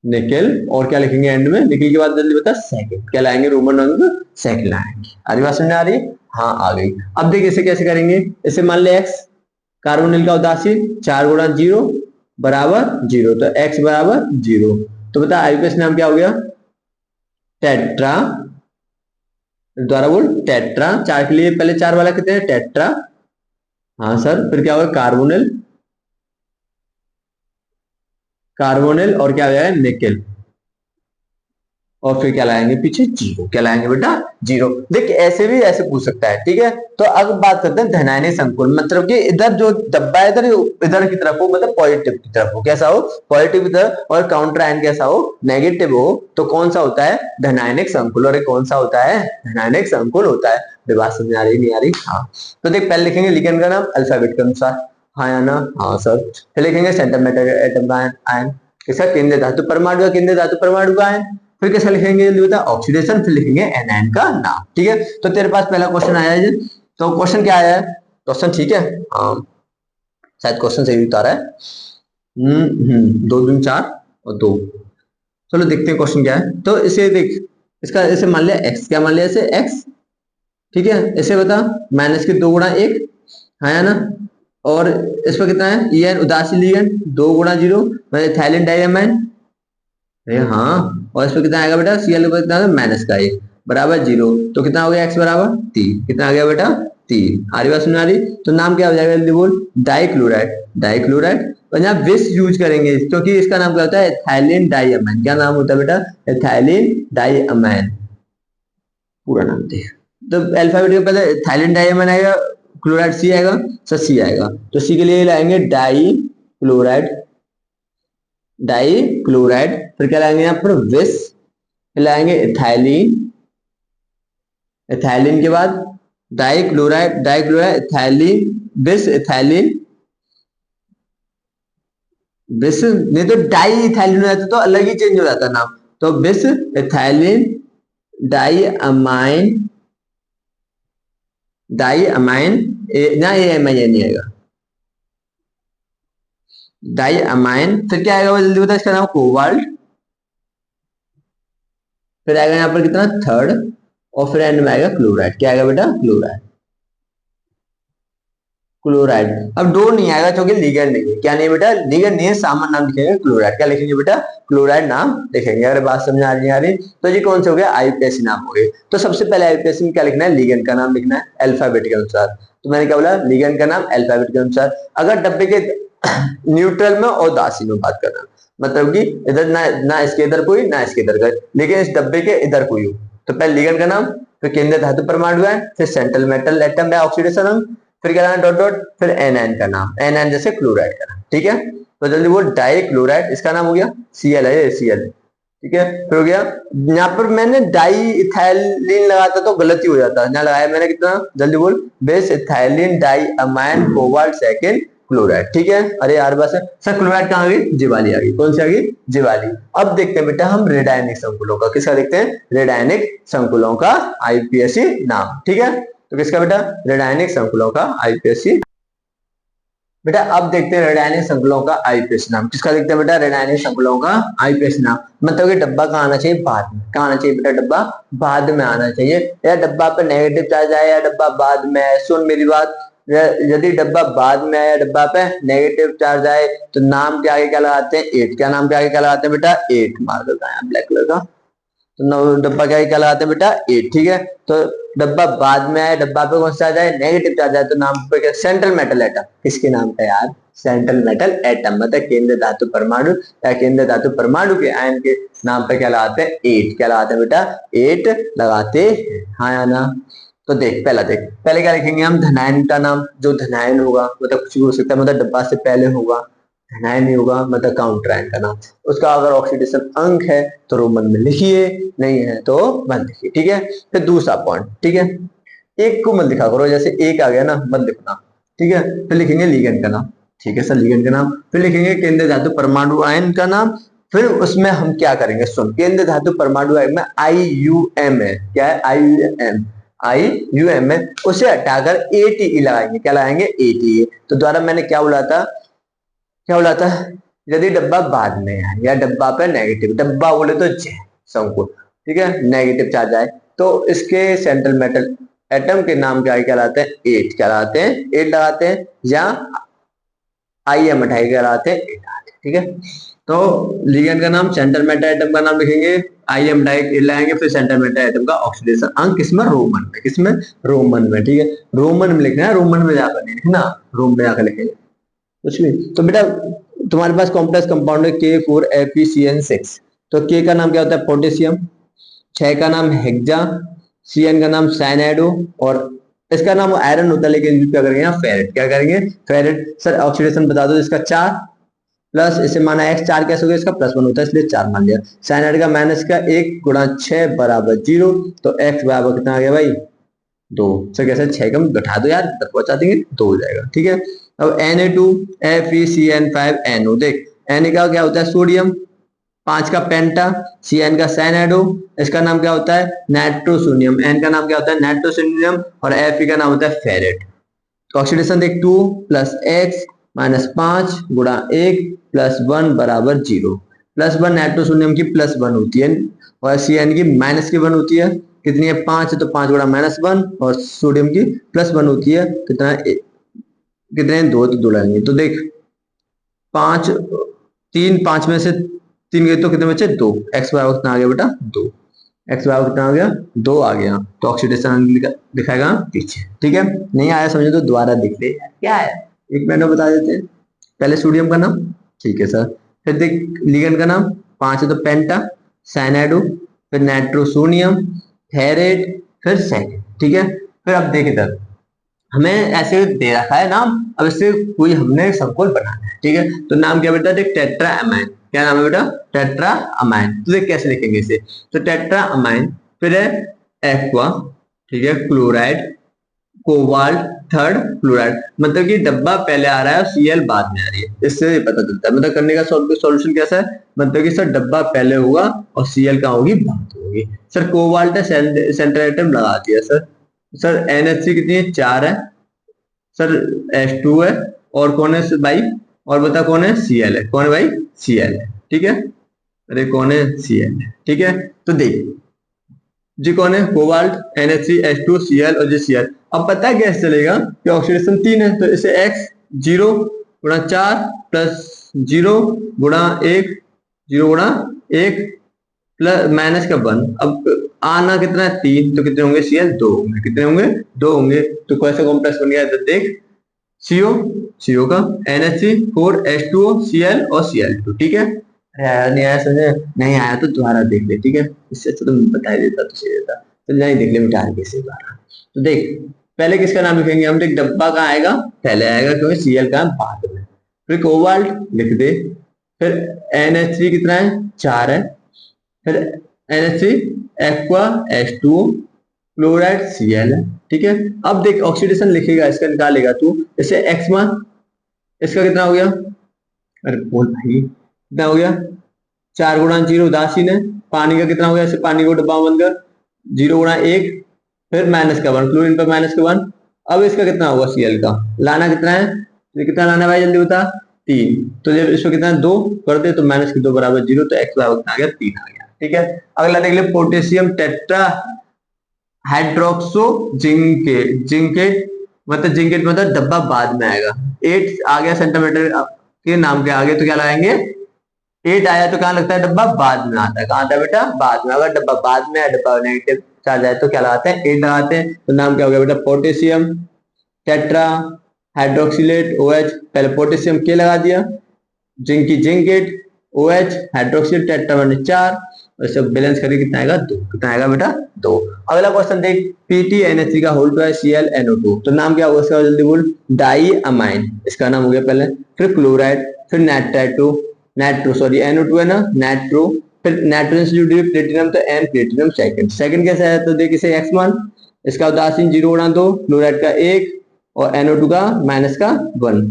निकेल, और क्या लिखेंगे एंड में, निकेल के बाद जल्दी बता सेकंड, क्या लाएंगे रोमन अंक सेकंड लाएंगे। आ रही बात समझ आ रही, हाँ आ गई। अब देख इसे कैसे करेंगे, इसे मान ले x, कार्बोनिल का उदासीन 4 गुणा 0 बराबर 0, तो x बराबर 0, तो बता आईपीएस नाम क्या हो गया टेट्रा, द्वारा बोल टेट्रा, 4 के लिए पहले 4 वाला कितने हैं टेट्रा, हाँ सर, फिर क्या होगा कार्बोनिल, कार्बोनिल और क्या हो जाएगा निकेल, और फिर क्या लाएंगे पीछे 0, क्या लाएंगे बेटा 0। देख ऐसे भी ऐसे पूछ सकता है, ठीक है। तो अब बात करते हैं धनायनिक संकुल, मतलब कि इधर जो डब्बा है इधर इधर की तरफ हो, मतलब पॉजिटिव की तरफ हो, कैसा हो पॉजिटिव की तरफ, और काउंटर आयन कैसा हो नेगेटिव हो, तो कौन सा होता है धनायनिक संकुल, और कौन सा होता है धनायनिक संकुल होता है। बात समझ आ रही नहीं आ रही, हाँ। तो देख पहले लिखेंगे लिगेंड का नाम अल्फाबेट के अनुसार, हाँ या ना, हाँ सर। फिर लिखेंगे सेंटर मेटल एटम का आयन, इसका केंद्रीय धातु परमाणु का केंद्रीय धातु परमाणु का आयन, फिर कैसा लिखेंगे जल्दी बता ऑक्सीडेशन, फिर लिखेंगे एनायन का नाम, ठीक है। तो तेरे पास पहला क्वेश्चन आया है, तो क्वेश्चन क्या आया है, क्वेश्चन ठीक है, हाँ शायद क्वेश्चन सही उतारा है, 2 दूनी 4 और 2। चलो देखते हैं क्वेश्चन क्या है। तो इसे देख, इसका इसे मान लिया x, क्या मान लिया इसे x, ठीक है। इसे बता माइनस के 2 गुणा 1, हाँ ना, और इस पर कितना है EN उदासीन लिगेंड 2 गुणा 0 मतलब थाइलिन डाइअमाइन, अरे हाँ, और इसमें कितना आएगा बेटा Cl पर कितना माइनस का 1 बराबर 0, तो कितना हो गया x बराबर 3, कितना आ गया बेटा 3। आ रही बात सुन आ रही, तो नाम क्या हो जाएगा जल्दी बोल डाइक्लोराइड, डाइक्लोराइड। और यहाँ विस यूज करेंगे क्योंकि इसका नाम क्या होता है एथाइलिन डाइअमाइन, क्या नाम होता है बेटा एथाइलिन डाइअमाइन, पूरा नाम दे। तो अल्फाबेट के पहले एथाइलिन डाइअमाइन आएगा, क्लोराइड C आएगा, सर C आएगा, तो C के लिए लाएंगे डाई क्लोराइड, डाई क्लोराइड, फिर क्या लाएंगे यहाँ पर विस, फिर लाएंगे इथाइलिन, इथाइलिन के बाद di chloride, di chloride ethylene, bis ethylene, bis नहीं तो डाई इथाइलिन हो जाता तो अलग ही चेंज हो जाता नाम, तो bis ethylene di amine, di amine ना AMI नहीं आएगा, डाई अमाइन, फिर क्या आएगा जल्दी बता इसका नाम कोबाल्ट, फिर आएगा यहाँ पर कितना थर्ड, और फिर एंड में आएगा क्लोराइड, क्या आएगा बेटा क्लोराइड, क्लोराइड। अब डो नहीं आएगा क्योंकि लिगेंड नहीं है, क्या नहीं बेटा लिगेंड नहीं है, सामान्य नाम लिखेंगे क्लोराइड, क्या लिखेंगे बेटा क्लोराइड नाम लिखेंगे। अगर बात समझ आ रही तो ये कौन से हो गया आईपीएसी नाम हो गए। तो सबसे पहले आईपीएसी में क्या लिखना है लिगेंड का नाम लिखना है अल्फाबेट के अनुसार, तो मैंने क्या बोला लिगेंड का नाम अल्फाबेट के अनुसार। अगर डब्बे के न्यूट्रल में और दासी में बात करना, मतलब कि इधर ना इसके इधर कोई ना इसके इधर कोई, लेकिन इस डब्बे के इधर कोई हो, तो पहले लिगेंड का नाम, फिर केंद्रीय धातु परमाणु है, फिर सेंट्रल मेटल एटम है ऑक्सीडेशन अंक, फिर क्या डॉट डॉट, फिर एनआईन का नाम, एनआईन जैसे क्लोराइड का नाम, ठीक है। तो जल्दी वो डाई क्लोराइड, इसका नाम हो गया Cl है Cl, ठीक है। फिर हो गया यहाँ पर मैंने डाई इथाइलिन लगाता तो गलती हो जाता, यहाँ लगाया मैंने कितना जल्दी बोल bis ethylene di amine cobalt second chloride, ठीक है। अरे यार बस सर क्लोराइड कहाँ आ गई जीवाली आ गई, कौन सी आ गई जीवाली। अब देखते हैं बेटा हम रेडायनिक संकुलों का, किसका देखते हैं रेडायनिक संकुलों का आईपीएसी नाम, ठीक है। तो किसका बेटा रेडायनिक संकुलों का आईपीएसी। बेटा अब देखते हैं रेडायनिक संकुलों का आईपीएसी नाम, किसका देखते हैं बेटा रेडायनिक संकुलों का आईपीएसी नाम। मतलब कि डब्बा कहाँ आना चाहिए बाद में, कहाँ आना चाहिए बेटा डब्बा बाद में आना चाहिए, या डब्बा पे नेगेटिव चार्ज आया या डब्बा बाद में आए। सुन मेरी बात, यदि डब्बा बाद में आया डब्बा पे नेगेटिव चार्ज आए तो नाम के आगे क्या लगाते हैं 8, क्या नाम के आगे क्या लगाते हैं बेटा 8 मार देता है ब्लैक कलर का, तो डब्बा क्या लगाते हैं बेटा 8, ठीक है। तो डब्बा बाद में आए, डब्बा पे कौन सा आ जाए, नेगेटिव चार्ज आए, तो नाम पे क्या, सेंट्रल मेटल एटम। किसके नाम पे यार, सेंट्रल मेटल एटम, मतलब केंद्र धातु परमाणु या केंद्र धातु परमाणु के आयन के नाम पे क्या लगाते हैं, 8। क्या लगाते हैं बेटा, 8 लगाते हैं, हाँ या ना। तो देख पहला, देख पहले क्या लिखेंगे हम, धनायन का नाम, जो धनायन होगा मतलब कुछ भी हो सकता है, मतलब डब्बा से पहले होगा, धनायन नहीं होगा मतलब काउंटर आयन का नाम। उसका अगर ऑक्सीडेशन अंक है तो रोमन में लिखिए, नहीं है तो मत लिखिए, ठीक है। फिर दूसरा पॉइंट, ठीक है, एक को मत लिखा करो, जैसे एक आ गया ना मत लिखना, ठीक है। फिर लिखेंगे लिगेंड का नाम, ठीक है सर, लिगेंड का नाम। फिर लिखेंगे केंद्र धातु परमाणु आयन का नाम। फिर उसमें हम क्या करेंगे, सुन, केंद्र धातु परमाणु आयन में IUM है, क्या है, IUM है, उसे हटाकर ATE लगाएंगे, क्या लगाएंगे, ATE। तो द्वारा मैंने क्या बोला था, क्या बोला था, यदि डब्बा बाद में है या डब्बा पे नेगेटिव, डब्बा बोले तो J शंकु, ठीक है, नेगेटिव चार्ज आए, तो इसके सेंट्रल मेटल एटम के नाम क्या कहलाते हैं, 8 कहलाते हैं, 8 लगाते हैं, या IM 28 कहलाते हैं, 8 लगाते हैं, ठीक है। तो लिगेंड का नाम, सेंट्रल मेटल एटम का नाम लिखेंगे, IM 28 लाएंगे, फिर सेंट्रल मेटल एटम का ऑक्सीडेशन अंक किसमें, रोमन में, किसमें, रोमन में, ठीक है, रोमन में लिखना है, रोमन में जाकर नहीं लिखना, रोम में जाकर लिखेंगे कुछ भी। तो बेटा तुम्हारे पास कॉम्प्लेक्स कंपाउंड है K4FeCN6, तो K का नाम क्या होता है, पोटेशियम, 6 का नाम हेक्सा, CN का नाम साइनाइडो, और इसका नाम आयरन होता है, लेकिन क्या करेंगे यहाँ फेरेट, क्या करेंगे, फेरेट। सर ऑक्सीडेशन बता दो, इसका 4 प्लस इसे माना x, 4 कैसे हो गया, इसका +1 होता है इसलिए 4 मान लिया। साइनाइड का माइनस का 1 गुणा 6 बराबर 0, तो x बराबर कितना आ गया भाई, 2। सर कैसे, 6 कम घटा दो यार, तक पहुंचा देंगे, 2 हो जाएगा, ठीक है। अब Na2FeCN5NO, देख Na का क्या होता है, सोडियम, 5 का पेंटा, CN का साइनाइडो, इसका नाम क्या होता है, नाइट्रोसोनियम, N का नाम क्या होता है, नाइट्रोसोनियम, और Fe का नाम होता है फेरेट। तो ऑक्सीडेशन देख, 2 प्लस x माइनस 5 गुणा 1 प्लस 1 बराबर 0। +1 नाइट्रोसोनियम की +1 होती है, और CN की -1 होती है, कितनी है, 5 है, तो 5 गुणा -1, और सोडियम की +1 होती है, कितना, कितने, 2, तो 2 लाएंगे, तो देख 5 3, 5 में से 3 गए तो कितने बचे, 2, x बराबर कितना आ गया बेटा, 2, x बराबर कितना आ गया, 2 आ गया। तो ऑक्सीडेशन दिखाएगा पीछे, ठीक है। नहीं आया समझे तो दोबारा दिख ले, क्या है, एक मैंने बता देते हैं। पहले सोडियम का नाम, ठीक है सर, फिर देख लिगेंड का नाम, 5 है तो पेंटा, साइनाइडो, फिर नाइट्रोसोनियम, फेरेट, फिर सेकेंड, ठीक है। फिर अब देख इधर, हमें ऐसे दे रखा है नाम, अब इससे कोई हमने संकुल बनाना है, ठीक है। तो नाम क्या बेटा, देख टेट्रा अमाइन, क्या नाम है बेटा, टेट्रा अमाइन। तो देख कैसे लिखेंगे इसे, तो टेट्रा अमाइन, फिर है एक्वा, ठीक है, क्लोराइड, कोबाल्ट, थर्ड क्लोराइड, मतलब कि डब्बा पहले आ रहा है और Cl बाद में आ रही है, इससे पता चलता है, मतलब करने का सॉल्यूशन कैसा है, मतलब कि सर डब्बा पहले होगा और Cl कहाँ होगी, बाद होगी। सर कोबाल्ट है, सेंट्रल एटम लगा दिया सर। सर NH3 कितनी है, 4 है, सर H2 है, और कौन है भाई, और बता कौन है, Cl है, कौन है भाई, Cl है, ठीक है, अरे कौन है, Cl है, ठीक है। तो देख जी कौन है, कोबाल्ट, NH3, H2, Cl और जी Cl। अब पता है कैसे चलेगा कि ऑक्सीडेशन 3 है, तो इसे x 0 गुणा 4 प्लस 0 गुणा 1, 0 गुणा 1 प्लस माइनस का 1। अब आना कितना है, 3, तो कितने होंगे, Cl 2 होंगे, कितने होंगे, 2 होंगे। तो कौन सा कॉम्प्लेक्स बन गया, देख CO का, NH3, 4H2O, Cl और Cl2, ठीक है। अरे आया नहीं आया समझे, नहीं आया तो दोबारा देख ले, ठीक है, इससे अच्छा तो बता ही देता तो सही देता, तो नहीं देख ले मिटा के से बार। तो देख पहले किसका नाम लिखेंगे हम, देख डब्बा कहाँ आएगा, पहले आएगा क्योंकि Cl का बाद में, फिर कोबाल्ट लिख दे, फिर NH3 कितना है, 4 है, फिर NH3, aqua, H2O, chloride, Cl है, ठीक है। अब देख ऑक्सीडेशन लिखेगा, इसका निकालेगा तू, इसे x मान, इसका कितना हो गया, अरे बोल भाई कितना हो गया, 4 गुणा 0 उदासीन है, पानी का कितना हो गया, इसे पानी को डब्बा बंद कर, 0 गुणा 1, फिर -1, क्लोरीन पर -1। अब इसका कितना होगा, Cl का लाना कितना है, ये कितना लाना है भाई, जल्दी बता, 3, तो जब इसको कितना 2 कर दे तो -2 बराबर 0, तो x बराबर कितना आ गया, 3 आ गया, ठीक है। अगला देख ले, पोटेशियम टेट्रा हाइड्रोक्सो जिंकेट, मतलब जिंकेट मतलब डब्बा बाद में आएगा, 8 आ गया सेंटीमीटर के नाम के आगे, तो क्या लगाएंगे, 8 आया तो कहाँ लगता है, डब्बा बाद में आता है, कहाँ आता है बेटा, बाद में। अगर डब्बा बाद में है, डब्बा नेगेटिव चार्ज आए तो क्या लगाते हैं, 8 लगाते हैं। तो नाम क्या हो गया बेटा, पोटेशियम टेट्रा हाइड्रोक्सिलेट OH। पहले पोटेशियम के लगा दिया, जिंक की जिंकेट OH हाइड्रोक्सिल टेट्रा मैंने 4, और सब बैलेंस करके कितना आएगा 2। कितना आएगा बेटा 2। अगला क्वेश्चन देख, PTNH3 का होल टू है ClNO2। तो नाम क्या होगा इसका, जल्दी बोल, डाई अमाइन इसका नाम हो गया पहले, फिर क्लोराइड, फिर नाइट्रो सॉरी NO2 है ना, नाइट्रो, फिर नाइट्रोजन से जुड़ी हुई प्लेटिनम तो N प्लेटिनम सेकंड कैसे है, तो देख इसे x मान, इसका उदासीन 0 × 2, क्लोराइड का 1 और NO2 का माइनस का 1,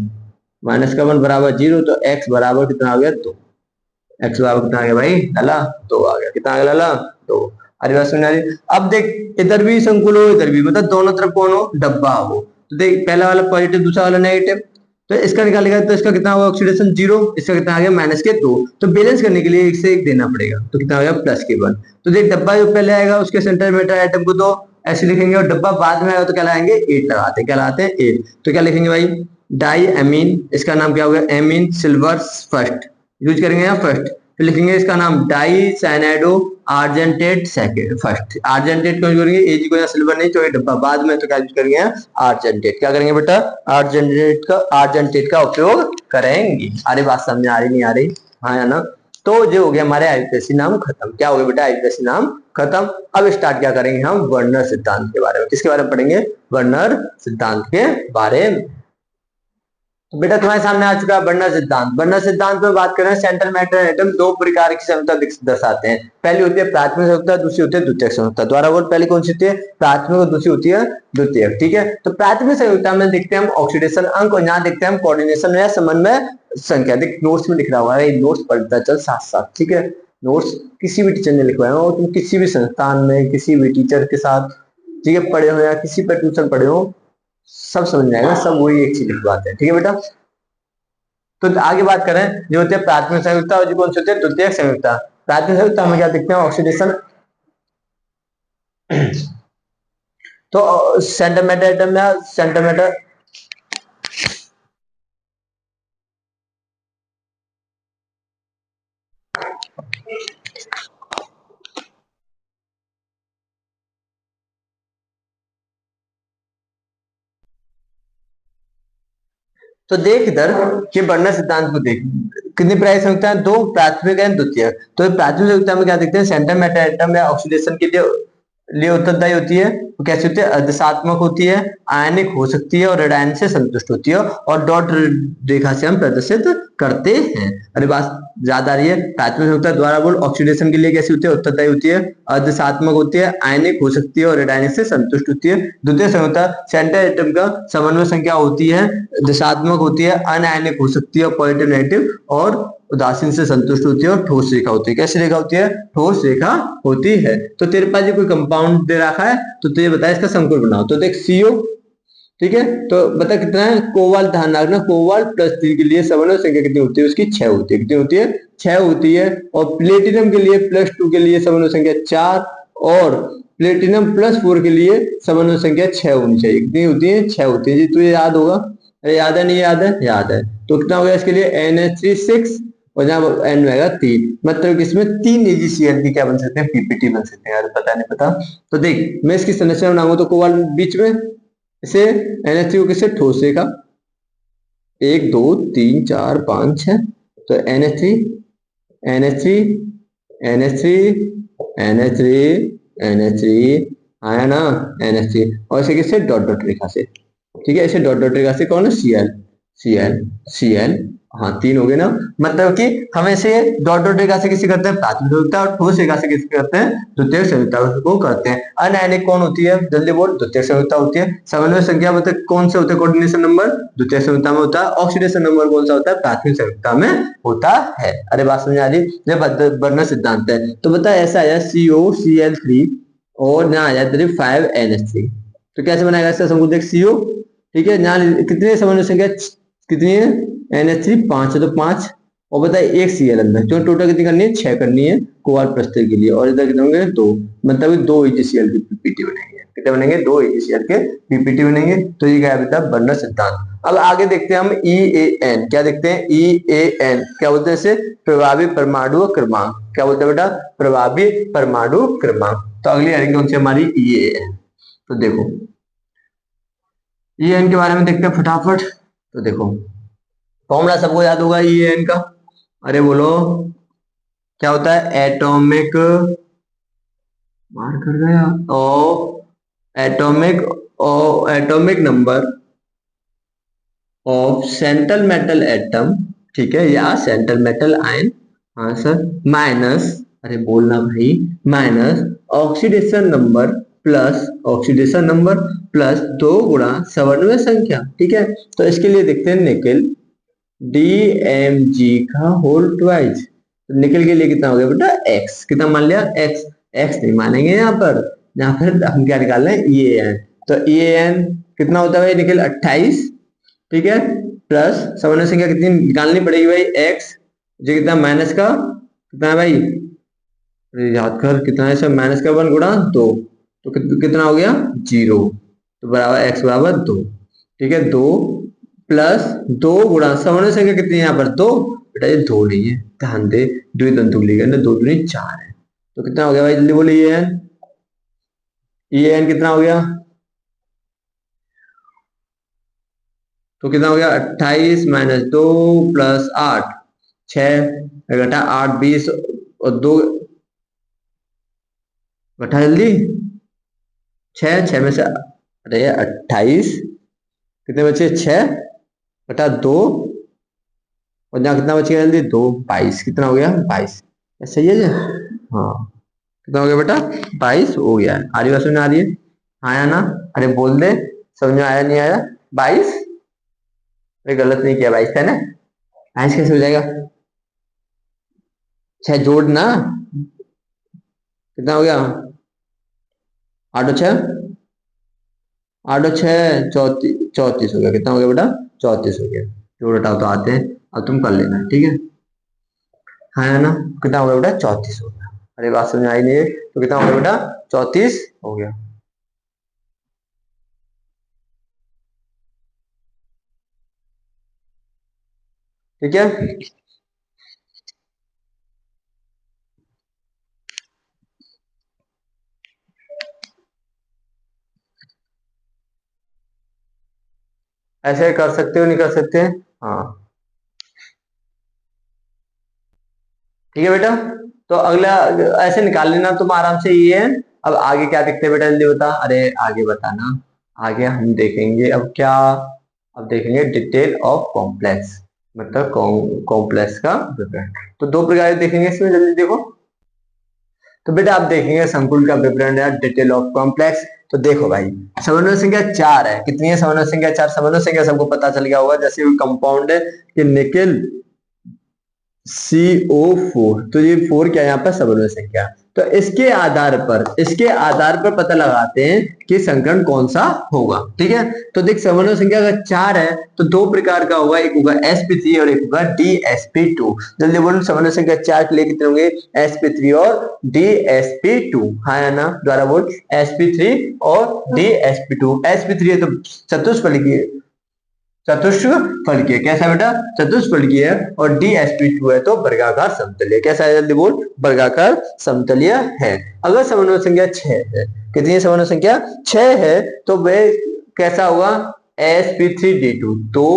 माइनस का 1 बराबर 0, तो x बराबर कितना आ गया 2। x बराबर कितना आ गया भाई लाला 2 आ गया। कितना आ गया लाला 2। अरे बात सुन रही। अब देख इधर भी संकुल हो इधर भी, मतलब दोनों तरफ कौन हो, डब्बा हो। तो देख पहला वाला पॉजिटिव दूसरा वाला नेगेटिव, तो इसका निकालेगा तो इसका कितना होगा ऑक्सीडेशन 0, इसका कितना आ गया माइनस के 2। तो बैलेंस करने के लिए 1 से 1 देना पड़ेगा, तो कितना हो गया प्लस के 1। तो देख डब्बा जो पहले आएगा उसके सेंटर में एटम को तो ऐसे लिखेंगे, और डब्बा बाद में आएगा तो क्या लगाएंगे 8 लगाते हैं, क्या लगाते हैं 8। तो क्या लिखेंगे भाई, डाई एमीन, इसका नाम क्या हो गया एमीन सिल्वर फर्स्ट यूज करेंगे यहाँ फर्स्ट। फिर लिखेंगे इसका नाम डाई साइनाइडो आर्जेंटेट सेकंड फर्स्ट, आर्जेंटेट क्यों करेंगे, एजी को यहाँ सिल्वर नहीं तो डब्बा बाद में, तो क्या यूज करेंगे आर्जेंटेट। क्या करेंगे बेटा आर्जेंटेट का उपयोग करेंगे। अरे बात समझ आ रही नहीं आ रही, हाँ या ना। तो जो हो गया हमारे आईपीएससी नाम खत्म। क्या हो गया बेटा आईपीएससी नाम खत्म। अब स्टार्ट क्या करेंगे हम, वर्नर सिद्धांत के बारे में। किसके बारे में पढ़ेंगे, वर्नर सिद्धांत के बारे में। तो बेटा तुम्हारे सामने आ चुका है वर्नर सिद्धांत। वर्नर सिद्धांत में बात करें, सेंट्रल मैटर एटम 2 प्रकार की संयुक्ता दर्शाते हैं। पहली होती है प्राथमिक संयुक्ता, दूसरी होती है द्वितीयक संयुक्ता। द्वारा बोल पहली कौन सी होती है, प्राथमिक, और दूसरी होती है द्वितीयक। ठीक है, तो प्राथमिक संयुक्ता में देखते हैं हम ऑक्सीडेशन अंक, और यहाँ देखते हैं हम कोऑर्डिनेशन या समन्वय संख्या। देख नोट्स में लिख रहा हुआ है, नोट्स पढ़ता चल साथ साथ। ठीक है, नोट्स किसी भी टीचर ने लिखवाया हो, तुम किसी भी संस्थान में किसी भी टीचर के साथ ठीक है पढ़े हो, या किसी पर ट्यूशन पढ़े हो, सब समझ में आएगा, सब वही एक चीज लिखवाते हैं। ठीक है बेटा, तो आगे बात करें जो होती है प्राथमिक संयुक्ता, और जो कौन सी होती है द्वितीयक संयुक्ता। प्राथमिक संयुक्ता में क्या देखते हैं ऑक्सीडेशन, तो सेंटीमीटर एटम या सेंटीमीटर तो देख इधर कि वर्नर सिद्धांत को देख, कितनी प्राथमिक संयुक्ता है, 2 प्राथमिक है द्वितीयक। तो प्राथमिक संयुक्ता में क्या देखते हैं सेंटीमीटर एटम या ऑक्सीडेशन के लिए उत्तरदायी होती है। वो कैसी होती है, अर्धसात्मक होती है, आयनिक हो सकती है, और ऋणायन से संतुष्ट होती है, और डॉट रेखा से हम प्रदर्शित करते हैं। अरे बात ज्यादा आ रही है। प्राथमिक संयुक्ता द्वारा बोल ऑक्सीडेशन के लिए कैसी होती है, उत्तरदायी होती है, अर्धसात्मक होती है, आयनिक हो सकती है, और ऋणायन से संतुष्ट होती है। द्वितीय संयुक्ता सेंटर एटम का समन्वय संख्या होती है, दिशात्मक होती है, अनायनिक हो सकती है, पॉजिटिव नेगेटिव, और उदासीन से संतुष्ट होती है, और ठोस रेखा होती है। कैसी रेखा होती है, ठोस रेखा होती है। तो तेरे पास कोई कंपाउंड दे रखा है, तो तुझे बता इसका संकुल बनाओ। तो देख CO, ठीक है, तो बता कितना है, कोबाल्ट ध्यान रखना, कोबाल्ट +3 के लिए समन्वय संख्या कितनी होती है, उसकी 6 होती है। कितनी होती है, 6 होती है। और प्लेटिनम के लिए +2 के लिए समन्वय संख्या 4, और प्लेटिनम +4 के लिए समन्वय संख्या 6 होनी चाहिए। कितनी होती है, 6 होती है जी। तुझे याद होगा, अरे याद है नहीं याद है, याद है। तो कितना हो गया इसके लिए NH3 6, और जहां N में आएगा 3, मतलब इसमें 3 AgCl की क्या बन सकते हैं, PPT बन सकते हैं। यार पता नहीं पता, तो देख मैं इसकी संरचना बनाऊंगा, तो कोबाल्ट बीच में, इसे NH3 को किससे, ठोस रेखा, 1 2 3 4 5 6, तो NH3 NH3 NH3 NH3 NH3 आया ना NH3, और इसे किससे, डॉट डॉट रेखा से। ठीक है, इसे डॉट डॉट रेखा से कौन है, Cl हाँ 3 हो गए ना। मतलब कि हम इसे डॉट डॉट रेखा से किसी करते हैं प्राथमिक संयुक्ता, और ठोस रेखा से किसी करते हैं द्वितीयक संयुक्ता को करते हैं। अनायनिक कौन होती है, जल्दी बोल, द्वितीयक संयुक्ता होती है। समन्वय संख्या मतलब कौन से होते हैं, कोऑर्डिनेशन नंबर द्वितीयक संयुक्ता में होता है। ऑक्सीडेशन नंबर कौन सा होता है, प्राथमिक संयुक्ता में होता है। अरे बात समझ आ रही, ये वर्नर सिद्धांत है। तो बता ऐसा आया COCl3, और यहाँ आया तेरे 5NH3, तो कैसे बनाएगा इसका संकुल, देख CO, ठीक है, यहाँ कितने समन्वय संख्या कितनी है, NH3 5 है, तो 5, और बताए 1 Cl अंदर, क्यों टोटल कितनी करनी है, 6 करनी है कोबाल्ट +3 के लिए, और इधर कितने होंगे 2, मतलब 2 AgCl की PPT बनेंगे। कितने बनेंगे, 2 AgCl के PPT बनेंगे। तो ये क्या बेटा वर्नर सिद्धांत। अब आगे देखते हैं हम EAN, क्या देखते हैं EAN, क्या बोलते हैं इसे, प्रभावी परमाणु क्रमांक। क्या बोलते हैं बेटा, प्रभावी परमाणु क्रमांक। तो अगली हेडिंग कौन सी हमारी EAN। तो देखो EAN के बारे में देखते हैं फटाफट। तो देखो फॉर्मूला सबको याद होगा EAN का, अरे बोलो क्या होता है, एटॉमिक मार कर गया atomic atomic number of central metal atom, ठीक है, या सेंट्रल मेटल आयन, हाँ सर, माइनस, अरे बोलना भाई, माइनस ऑक्सीडेशन नंबर प्लस 2 गुणा समन्वय संख्या, ठीक है। तो इसके लिए देखते हैं निकेल DMG का होल ट्वाइस। तो निकेल के लिए कितना हो गया बेटा x, कितना मान लिया x, x नहीं मानेंगे यहाँ पर हम क्या निकाल रहे हैं EAN। तो EAN कितना होता है भाई निकेल 28, ठीक है, प्लस समन्वय संख्या कितनी निकालनी पड़ेगी भाई x, जो कितना माइनस का कितना है भाई, याद कर कितना है सर, माइनस का 1 गुणा 2, तो कितना हो गया 0, तो बराबर x बराबर 2, ठीक है, 2 प्लस 2 गुणा समन्वय संख्या कितनी है यहाँ पर 2, बेटा ये 2 नहीं है, ध्यान दे, द्वितंतु लिगेंड ना, 2 दूनी 4 है। तो कितना हो गया भाई जल्दी बोलिए, EAN कितना हो गया, तो कितना हो गया 28 माइनस 2 प्लस 8, 6 घटा 8 20 और 2 घटा जल्दी 6 में से, अरे 28 कितने बचे 6 घटा 2 और यहाँ कितना बच गया जल्दी 2, 22, कितना हो गया 22, सही है जी, हाँ कितना हो गया बेटा 22 हो गया है। आ रही बात समझ आ रही है, आया ना, अरे बोल दे समझ में आया नहीं आया 22, अरे गलत नहीं किया 22 है ना, 22 कैसे हो जाएगा, 6 जोड़ना, कितना हो गया 8 और 6 34 हो गया, कितना हो गया बेटा 34 हो गया, जोड़ हटाओ तो आते हैं, अब तुम कर लेना, ठीक है, हाँ है ना, कितना हो गया बेटा 34 हो गया। अरे बात समझ आई नहीं, तो कितना हो गया बेटा 34 हो गया, ठीक है। ऐसे कर सकते हो नहीं कर सकते, हाँ ठीक है बेटा। तो अगला ऐसे निकाल लेना तुम आराम से, ये है। अब आगे क्या देखते हैं बेटा जल्दी बता, अरे आगे बताना, आगे हम देखेंगे अब क्या, अब देखेंगे डिटेल ऑफ कॉम्प्लेक्स, मतलब कॉम्प्लेक्स का विवरण। तो 2 प्रकार देखेंगे इसमें, जल्दी देखो। तो बेटा आप देखेंगे संकुल का विवरण या डिटेल ऑफ कॉम्प्लेक्स। तो देखो भाई समन्वय संख्या 4 है, कितनी है समन्वय संख्या 4, समन्वय संख्या सबको पता चल गया होगा, जैसे कोई कंपाउंड है कि निकेल CO4, तो ये 4 क्या है यहाँ पर समन्वय संख्या। तो इसके आधार पर पता लगाते हैं कि संकरण कौन सा होगा, ठीक है। तो देख समन्वय संख्या अगर 4 है तो 2 प्रकार का होगा, एक होगा sp3 और एक होगा dsp2। जल्दी बोलो समन्वय संख्या 4 के लिए कितने होंगे sp3 और dsp2, हाँ या ना, द्वारा बोल sp3 और dsp2। sp3 है तो चतुष्फलकीय, चतुष्फलकीय कैसा बेटा चतुष्फलकीय है, और DSP2 है तो वर्गाकार समतलीय, कैसा है जल्दी बोल वर्गाकार समतलीय है। अगर समन्वय संख्या 6 है, कितनी है समन्वय संख्या 6 है, तो वह कैसा होगा sp3d2, 2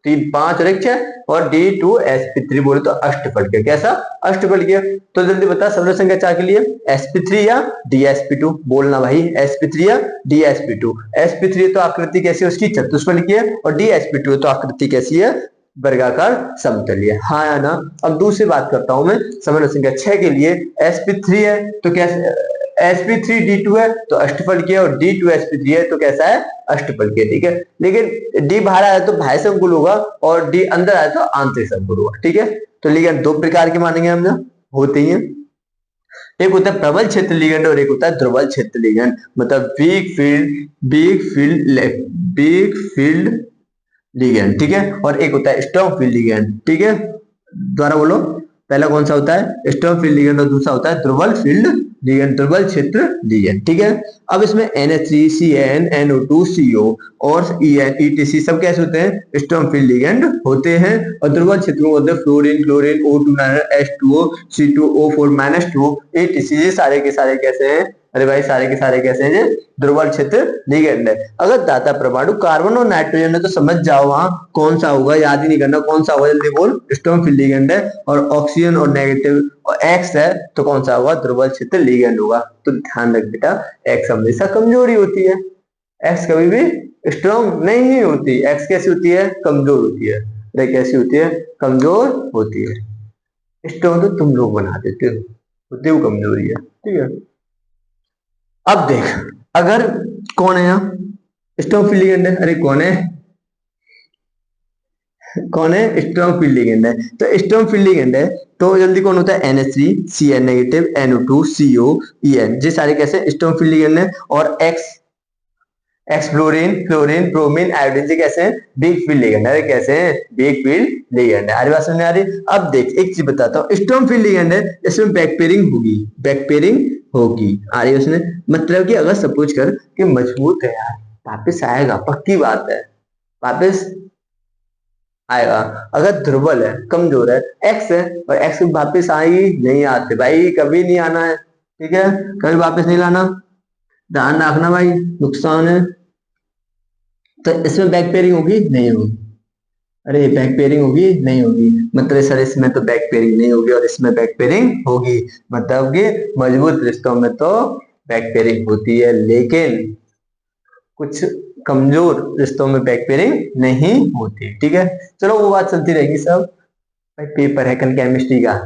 3 5 और 1 6, और d2sp3 बोले तो अष्टफलकीय, कैसा अष्टफलकीय। तो जल्दी बता समन्वय संख्या 4 के लिए sp3 या dsp2, बोलना भाई sp3 या dsp2। sp3 तो आकृति कैसी है उसकी चतुष्फलकीय, और dsp2 तो आकृति कैसी है वर्गाकार समतलीय, हाँ या ना। अब दूसरी बात करता हूं मैं, समन्वय संख्या 6 के लिए sp3 है तो कैसे, sp3d2 है तो अष्टफलकीय, और d2sp3 है तो कैसा है अष्टफलकीय, ठीक है। लेकिन d बाहर आया तो बाह्य संकुल होगा, और d अंदर आया तो आंतरिक संकुल होगा, ठीक है। तो लिगेंड 2 प्रकार के मानेंगे हम, होते ही हैं, एक होता है प्रबल क्षेत्र लिगेंड और एक होता है दुर्बल क्षेत्र लिगेंड, मतलब वीक फील्ड लिगेंड, ठीक है, और एक होता है स्ट्रॉन्ग फील्ड लिगेंड, ठीक है। दोबारा बोलो, पहला कौन सा होता है स्ट्रॉन्ग फील्ड लिगेंड, और दूसरा होता है दुर्बल फील्ड लिगेंड, दुर्बल क्षेत्र लिगेंड, ठीक है। अब इसमें NH3 CN NO2 CO और EN ETC सब कैसे होते हैं स्ट्रॉन्ग फील्ड लिगेंड होते हैं, और दुर्बल क्षेत्रों होते हैं fluorine chlorine O2 H2O C2O4 -2 ETC, ये सारे के सारे कैसे हैं अरे भाई सारे के सारे कैसे हैं जी? ध्रुवल क्षेत्र लिगेंड है। अगर दाता परमाणु कार्बन और नाइट्रोजन है तो समझ जाओ वहां कौन सा होगा, याद ही नहीं करना कौन सा होगा, जल्दी बोल। स्ट्रॉन्ग फील्ड लिगेंड है। और ऑक्सीजन और नेगेटिव और एक्स है तो कौन सा होगा? ध्रुवल क्षेत्र लिगेंड होगा। तो ध्यान रख बेटा, एक्स हमेशा कमजोरी होती है, एक्स कभी भी स्ट्रॉन्ग नहीं होती। एक्स कैसी होती है? कमजोर होती है। अरे कैसी होती है? कमजोर होती है। स्ट्रॉन्ग तो तुम लोग बना देते हो, होती वो कमजोरी है, ठीक है। अब देख, अगर कौन है यहाँ स्ट्रॉन्ग फील्ड लिगेंड है? अरे कौन है? कौन है? स्ट्रॉन्ग फील्ड लिगेंड है। तो स्ट्रॉन्ग फील्ड लिगेंड है तो जल्दी कौन होता है? NH3 Cn negative NO2 CO En, ये सारे कैसे स्ट्रॉन्ग फील्ड लिगेंड है। और x fluorine fluorine bromine iodine से कैसे हैं? वीक फील्ड लिगेंड है। कैसे हैं? वीक फील्ड लिगेंड है। अरे बात समझ आ रही? अब देख एक चीज बताता हूँ, स्ट्रॉन्ग फील्ड लिगेंड है इसमें बैक पेयरिंग होगी, बैक पेयरिंग होगी आ रही है उसने। मतलब कि अगर सपोज कर कि मजबूत है यार, वापिस आएगा, पक्की बात है, वापिस आएगा। अगर दुर्बल है, कमजोर है, एक्स है, और एक्स वापिस आई नहीं आते भाई, कभी नहीं आना है, ठीक है, कभी वापिस नहीं लाना, ध्यान रखना भाई, नुकसान है। तो इसमें बैक पेयरिंग होगी नहीं होगी? अरे बैक पेयरिंग होगी नहीं होगी? मतलब सर इसमें तो बैक पेयरिंग नहीं होगी और इसमें बैक पेयरिंग होगी, मतलब कि मजबूत रिश्तों में तो बैक पेयरिंग होती है, लेकिन कुछ कमजोर रिश्तों में बैक पेयरिंग नहीं होती, ठीक है। चलो वो बात चलती रहेगी सब, भाई पेपर है कल केमिस्ट्री का,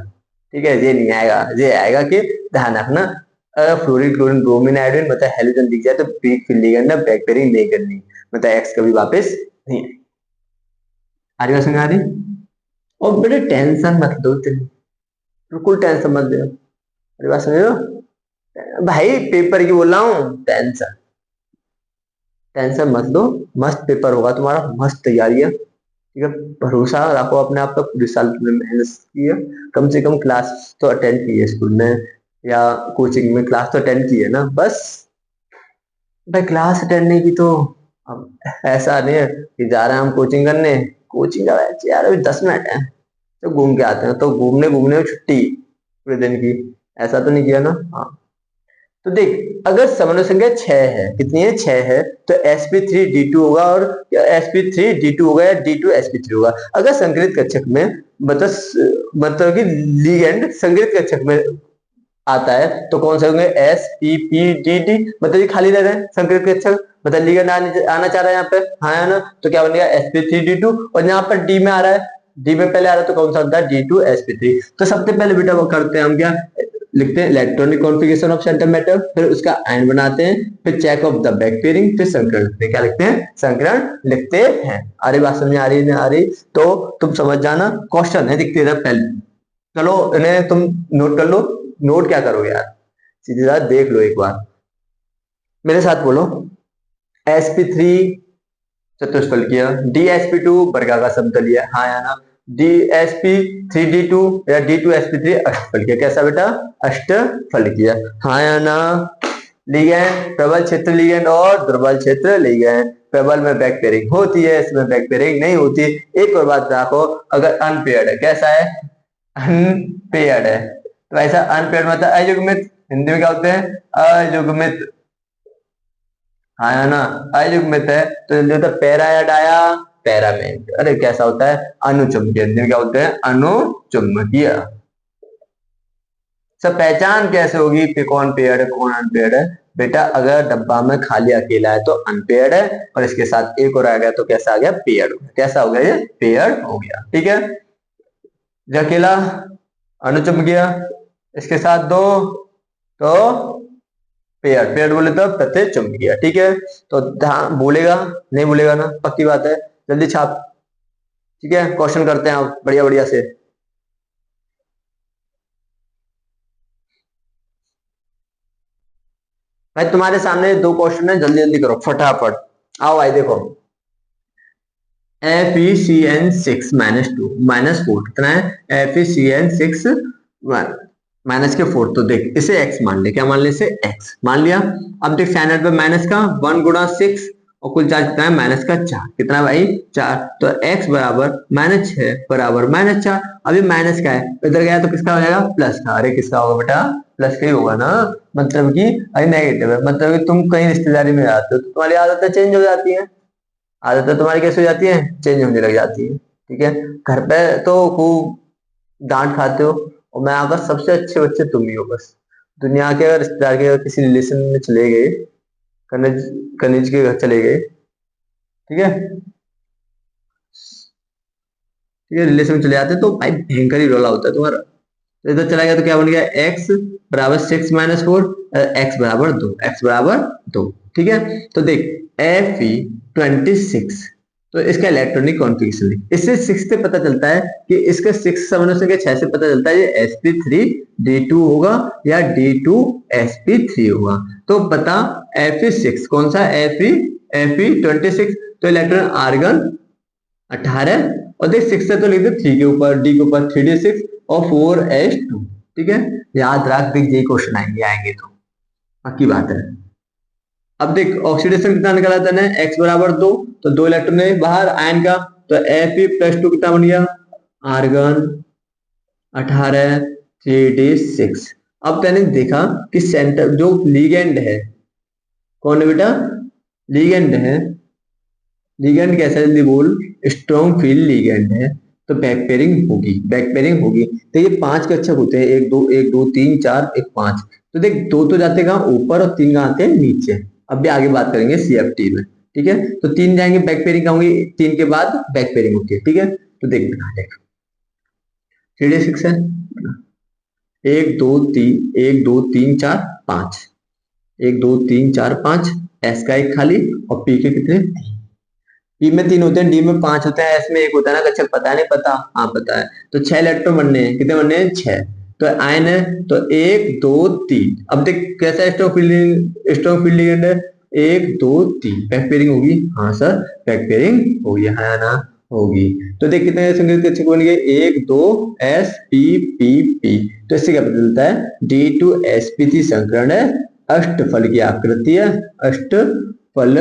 ठीक है, ये नहीं आएगा, ये आएगा कि ध्यान रखना, फ्लोरीन क्लोरीन ब्रोमीन आयोडीन मतलब हेलोजन दिख जाए तो वीक फील्ड लिगेंड है, बैक पेयरिंग नहीं करनी, मतलब एक्स कभी वापस नहीं आएगी। आ रही बात समझ आ रही? और बेटे टेंशन मत लो तुम, बिल्कुल टेंशन मत लो, मेरी बात समझ लो भाई, पेपर की बोल रहा हूँ, टेंशन टेंशन मत लो, मस्त पेपर होगा तुम्हारा, मस्त तैयारी है, ठीक है। भरोसा रखो अपने आप पे, पूरे साल तुमने मेहनत की है, कम से कम क्लास तो अटेंड की है स्कूल में या कोचिंग में, क्लास तो अटेंड की है ना, बस भाई क्लास अटेंड नहीं की तो अब ऐसा नहीं है कि जा रहे हैं हम कोचिंग करने, कोचिंग का बैच यार अभी 10 मिनट है तो घूम के आते हैं, तो घूमने घूमने में छुट्टी पूरे दिन की, ऐसा तो नहीं किया ना। हाँ तो देख, अगर समन्वय संख्या 6 है, कितनी है? 6 है, तो sp3d2 होगा, और sp3d2 होगा या d2sp3 होगा। अगर संकरित कक्षक में मतलब कि लिगेंड संकरित कक्षक में आता है तो कौन से होंगे? sppdd, मतलब ये खाली रह रहे हैं संकरित कक्षक, मतलब लिगेंड आना चाह रहा है यहाँ पे, हाँ है ना, तो क्या बनेगा? sp3d2, और यहाँ पर डी में आ रहा है, डी में पहले आ रहा है तो कौन सा होता है? d2sp3। तो सबसे पहले बेटा वो करते हैं हम क्या लिखते हैं? Electronic configuration of center metal, फिर उसका आयन बनाते हैं, फिर check of the back pairing, फिर संकरण लिखते हैं। क्या लिखते हैं? संकरण लिखते हैं। अरे बात समझ आ रही नहीं आ रही? तो तुम समझ जाना, क्वेश्चन है दिखते इधर पहले, चलो इन्हें तुम नोट कर लो। नोट क्या करोगे यार, सीधी बात देख लो एक बार, मेरे साथ बोलो। sp3 चतुष्फलकीय, dsp2 वर्गाकार समतलीय, हाँ या ना? dsp3d2 या d2sp3 अष्टफलकीय, कैसा बेटा? अष्टफलकीय, हाँ या ना? लिगेंड प्रबल क्षेत्र लिगेंड और दुर्बल क्षेत्र लिगेंड, प्रबल में बैक पेयरिंग होती है, इसमें बैक पेयरिंग नहीं होती। एक और बात रखो, अगर अनपेयर्ड है, कैसा है? अनपेयर्ड है, तो ऐसा अनपेयर्ड मतलब अयुग्मित, हिंदी में क्या होते हैं? अयुग्मित, हाँ ना? अयुग्मित है तो जल्दी होता है पैरा या डाया? पैरामेंट। अरे कैसा होता है? अनुचुंबकीय, हिंदी में क्या होते हैं? अनुचुंबकीय। सब पहचान कैसे होगी कि कौन पेयर्ड है कौन अनपेयर्ड है? बेटा अगर डब्बा में खाली अकेला है तो अनपेयर्ड है, और इसके साथ एक और आ गया तो कैसा आ गया? पेयर्ड हो गया। कैसा हो गया? ये पेयर्ड हो गया, ठीक है। जो अकेला अनुचुंबकीय, इसके साथ दो तो पेयर, पेयर बोले तो प्रत्यय चुंबकीय, ठीक है। तो ध्यान, बोलेगा नहीं बोलेगा ना, पक्की बात है, जल्दी छाप, ठीक है। क्वेश्चन करते हैं आप बढ़िया बढ़िया से। भाई तुम्हारे सामने 2 क्वेश्चन है, जल्दी जल्दी करो फटाफट। आओ भाई देखो, FeCN6 -2 -4 कितना है? FeCN6 माइनस के 4, तो देख इसे x मान ले, क्या मान ले? इसे x मान लिया। अब देख साइन पे माइनस का 1 गुणा 6 और कुल चार्ज कितना है? माइनस का 4, कितना है भाई? 4, तो x बराबर -6 बराबर -4। अभी माइनस का है, इधर गया तो किसका हो जाएगा? प्लस का। अरे किसका होगा बेटा? प्लस का ही होगा ना, मतलब कि अरे नेगेटिव है, मतलब कि तुम कहीं रिश्तेदारी में जाते हो तो तुम्हारी आदतें चेंज हो जाती है, आदतें तुम्हारी कैसे हो जाती है, चेंज होने लग जाती है। ठीक है, घर पे तो खूब डांट खाते हो, और मैं अगर सबसे अच्छे बच्चे तुम ही हो बस। दुनिया के अगर रिश्तेदार के अगर किसी रिलेशन में चले गए, कनिज कनिज के घर चले गए, ठीक है, ठीक है, रिलेशन में चले जाते हैं तो भाई भयंकर ही रोला होता है तुम्हारा। तो इधर चला गया तो क्या बन गया, एक्स बराबर 6 - 4, एक्स बराबर 2, एक्स बराबर 2। ठीक है, तो देख Fe26, तो इसका इलेक्ट्रॉनिक कॉन्फ़िगरेशन लिख, इससे 6 से पता चलता है कि इसका 6 समझने से 6 से पता चलता है ये sp3d2 होगा या d2sp3 होगा। तो बता Fe6 कौन सा, Fe26, तो इलेक्ट्रॉन आर्गन 18, और देख 6 से तो लिख दे 3 के ऊपर, डी के ऊपर 3d6 और 4s2। ठीक है, याद रख, देख ये क्वेश्चन आएंगे आएंगे तो पक्की बात है। अब देख ऑक्सीडेशन कितना निकाला तूने, x बराबर 2, तो 2 इलेक्ट्रॉन है बाहर आयन का, तो Fe+2 कितना बन गया, आर्गन 18 3d6। अब मैंने देखा कि सेंटर जो लीगेंड है, कौन है बेटा, लीगेंड है, लीगेंड कैसा है जल्दी बोल, स्ट्रॉन्ग फील्ड लीगेंड है, तो बैक पेयरिंग होगी, बैक पेयरिंग होगी। तो ये 5 कक्षक होते हैं, 1 2 3 4 1 5, तो देख 2 तो जाते कहाँ ऊपर और 3 कहाँ आते हैं नीचे। अब भी आगे बात करेंगे CFT में। ठीक है, तो 3 जाएंगे बैक पेयरिंग होंगी, 3 के बाद बैक पेयरिंग होती है। ठीक है, तो देख बना देख 3d6 है, 1 2 3 1 2 3 4 5, एस का एक खाली, और पी के कितने, पी में 3 होते हैं, डी में 5 होते हैं, एस में 1 होता है ना कक्षक, पता है नहीं पता, हाँ पता है। तो 6 इलेक्ट्रॉन बनने हैं, कितने बनने हैं, 6। तो आयन है तो 1 2 3। अब देख कैसा स्ट्रॉन्ग फील्ड लिगेंड है, 1 2 3 बैक पेयरिंग होगी, हाँ सर बैक पेयरिंग होगी, हाँ ना होगी। तो देख कितने संगीत कक्षक बन गए, 1 2 एस पी पी पी। तो इससे क्या पता चलता है, D2sp3 संकरण है, अष्टफल की आकृति है, अष्टफल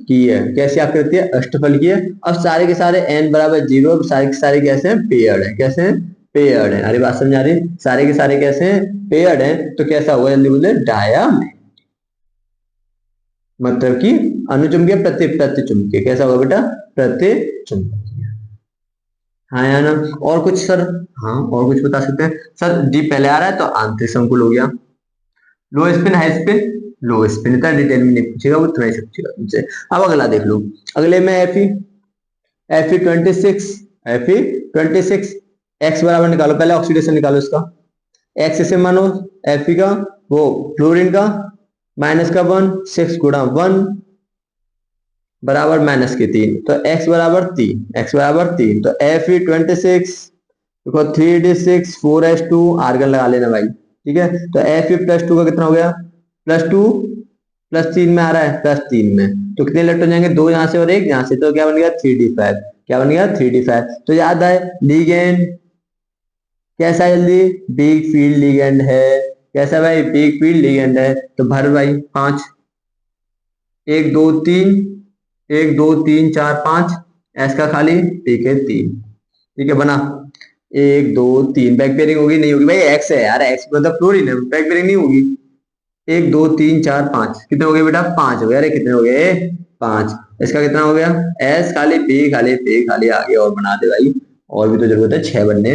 की है, कैसी आकृति है, अष्टफल की है। अब सारे के सारे n बराबर 0, अब सारे के सारे कैसे हैं, पेयर्ड है, कैसे हैं, पेयर्ड है। अरे बात समझ आ रही, सारे के सारे कैसे हैं, पेयर्ड है, तो कैसा होगा जल्दी बोले, डायमैग्नेटिक, मतलब कि अनुचुंबकीय प्रतिचुंबकीय, कैसा होगा बेटा, प्रतिचुंबकीय। हाँ या ना, और कुछ सर, हाँ और कुछ बता सकते हैं सर, डी पहले आ रहा है तो आंतरिक संकुल हो गया, लो स्पिन हाई स्पिन, लो स्पिन, इतना डिटेल में नहीं पूछेगा, वो इतना ही सब पूछेगा तुमसे। अब अगला देख लो, अगले में Fe26, Fe26, एक्स बराबर निकालो, पहले ऑक्सीडेशन निकालो इसका, एक्स से मानो Fe का वो फ्लोरीन का माइनस का 1, 6 गुणा 1 बराबर माइनस के 3, तो x बराबर 3, x बराबर 3, तो Fe26 देखो 3d6 4s2, आर्गन लगा लेना भाई। ठीक है, तो Fe+2 का कितना हो गया, +2 +3 में आ रहा है, +3 में, तो कितने इलेक्ट्रॉन जाएंगे, 2 यहाँ से और 1 यहाँ से, तो क्या बन गया 3d5, क्या बन गया 3d5। तो याद है लीगेंड कैसा है जल्दी, बिग फील्ड लीगेंड है, कैसा भाई, बिग फील्ड लीगेंड है, तो भर भाई 5, 1 2 3 1 2 3 4 5, एस का खाली, ठीक है 3। ठीक है बना, 1 2 3 बैक पेयरिंग होगी नहीं होगी भाई, एक्स है यार, एक्स मतलब फ्लोरीन है, बैक पेयरिंग नहीं होगी। 1 2 3 4 5 कितने हो गए बेटा, 5 हो गए, अरे कितने हो गए, 5। इसका कितना हो गया, एस खाली पी खाली, आगे और बना दे भाई, और भी तो जरूरत है, 6 बनने,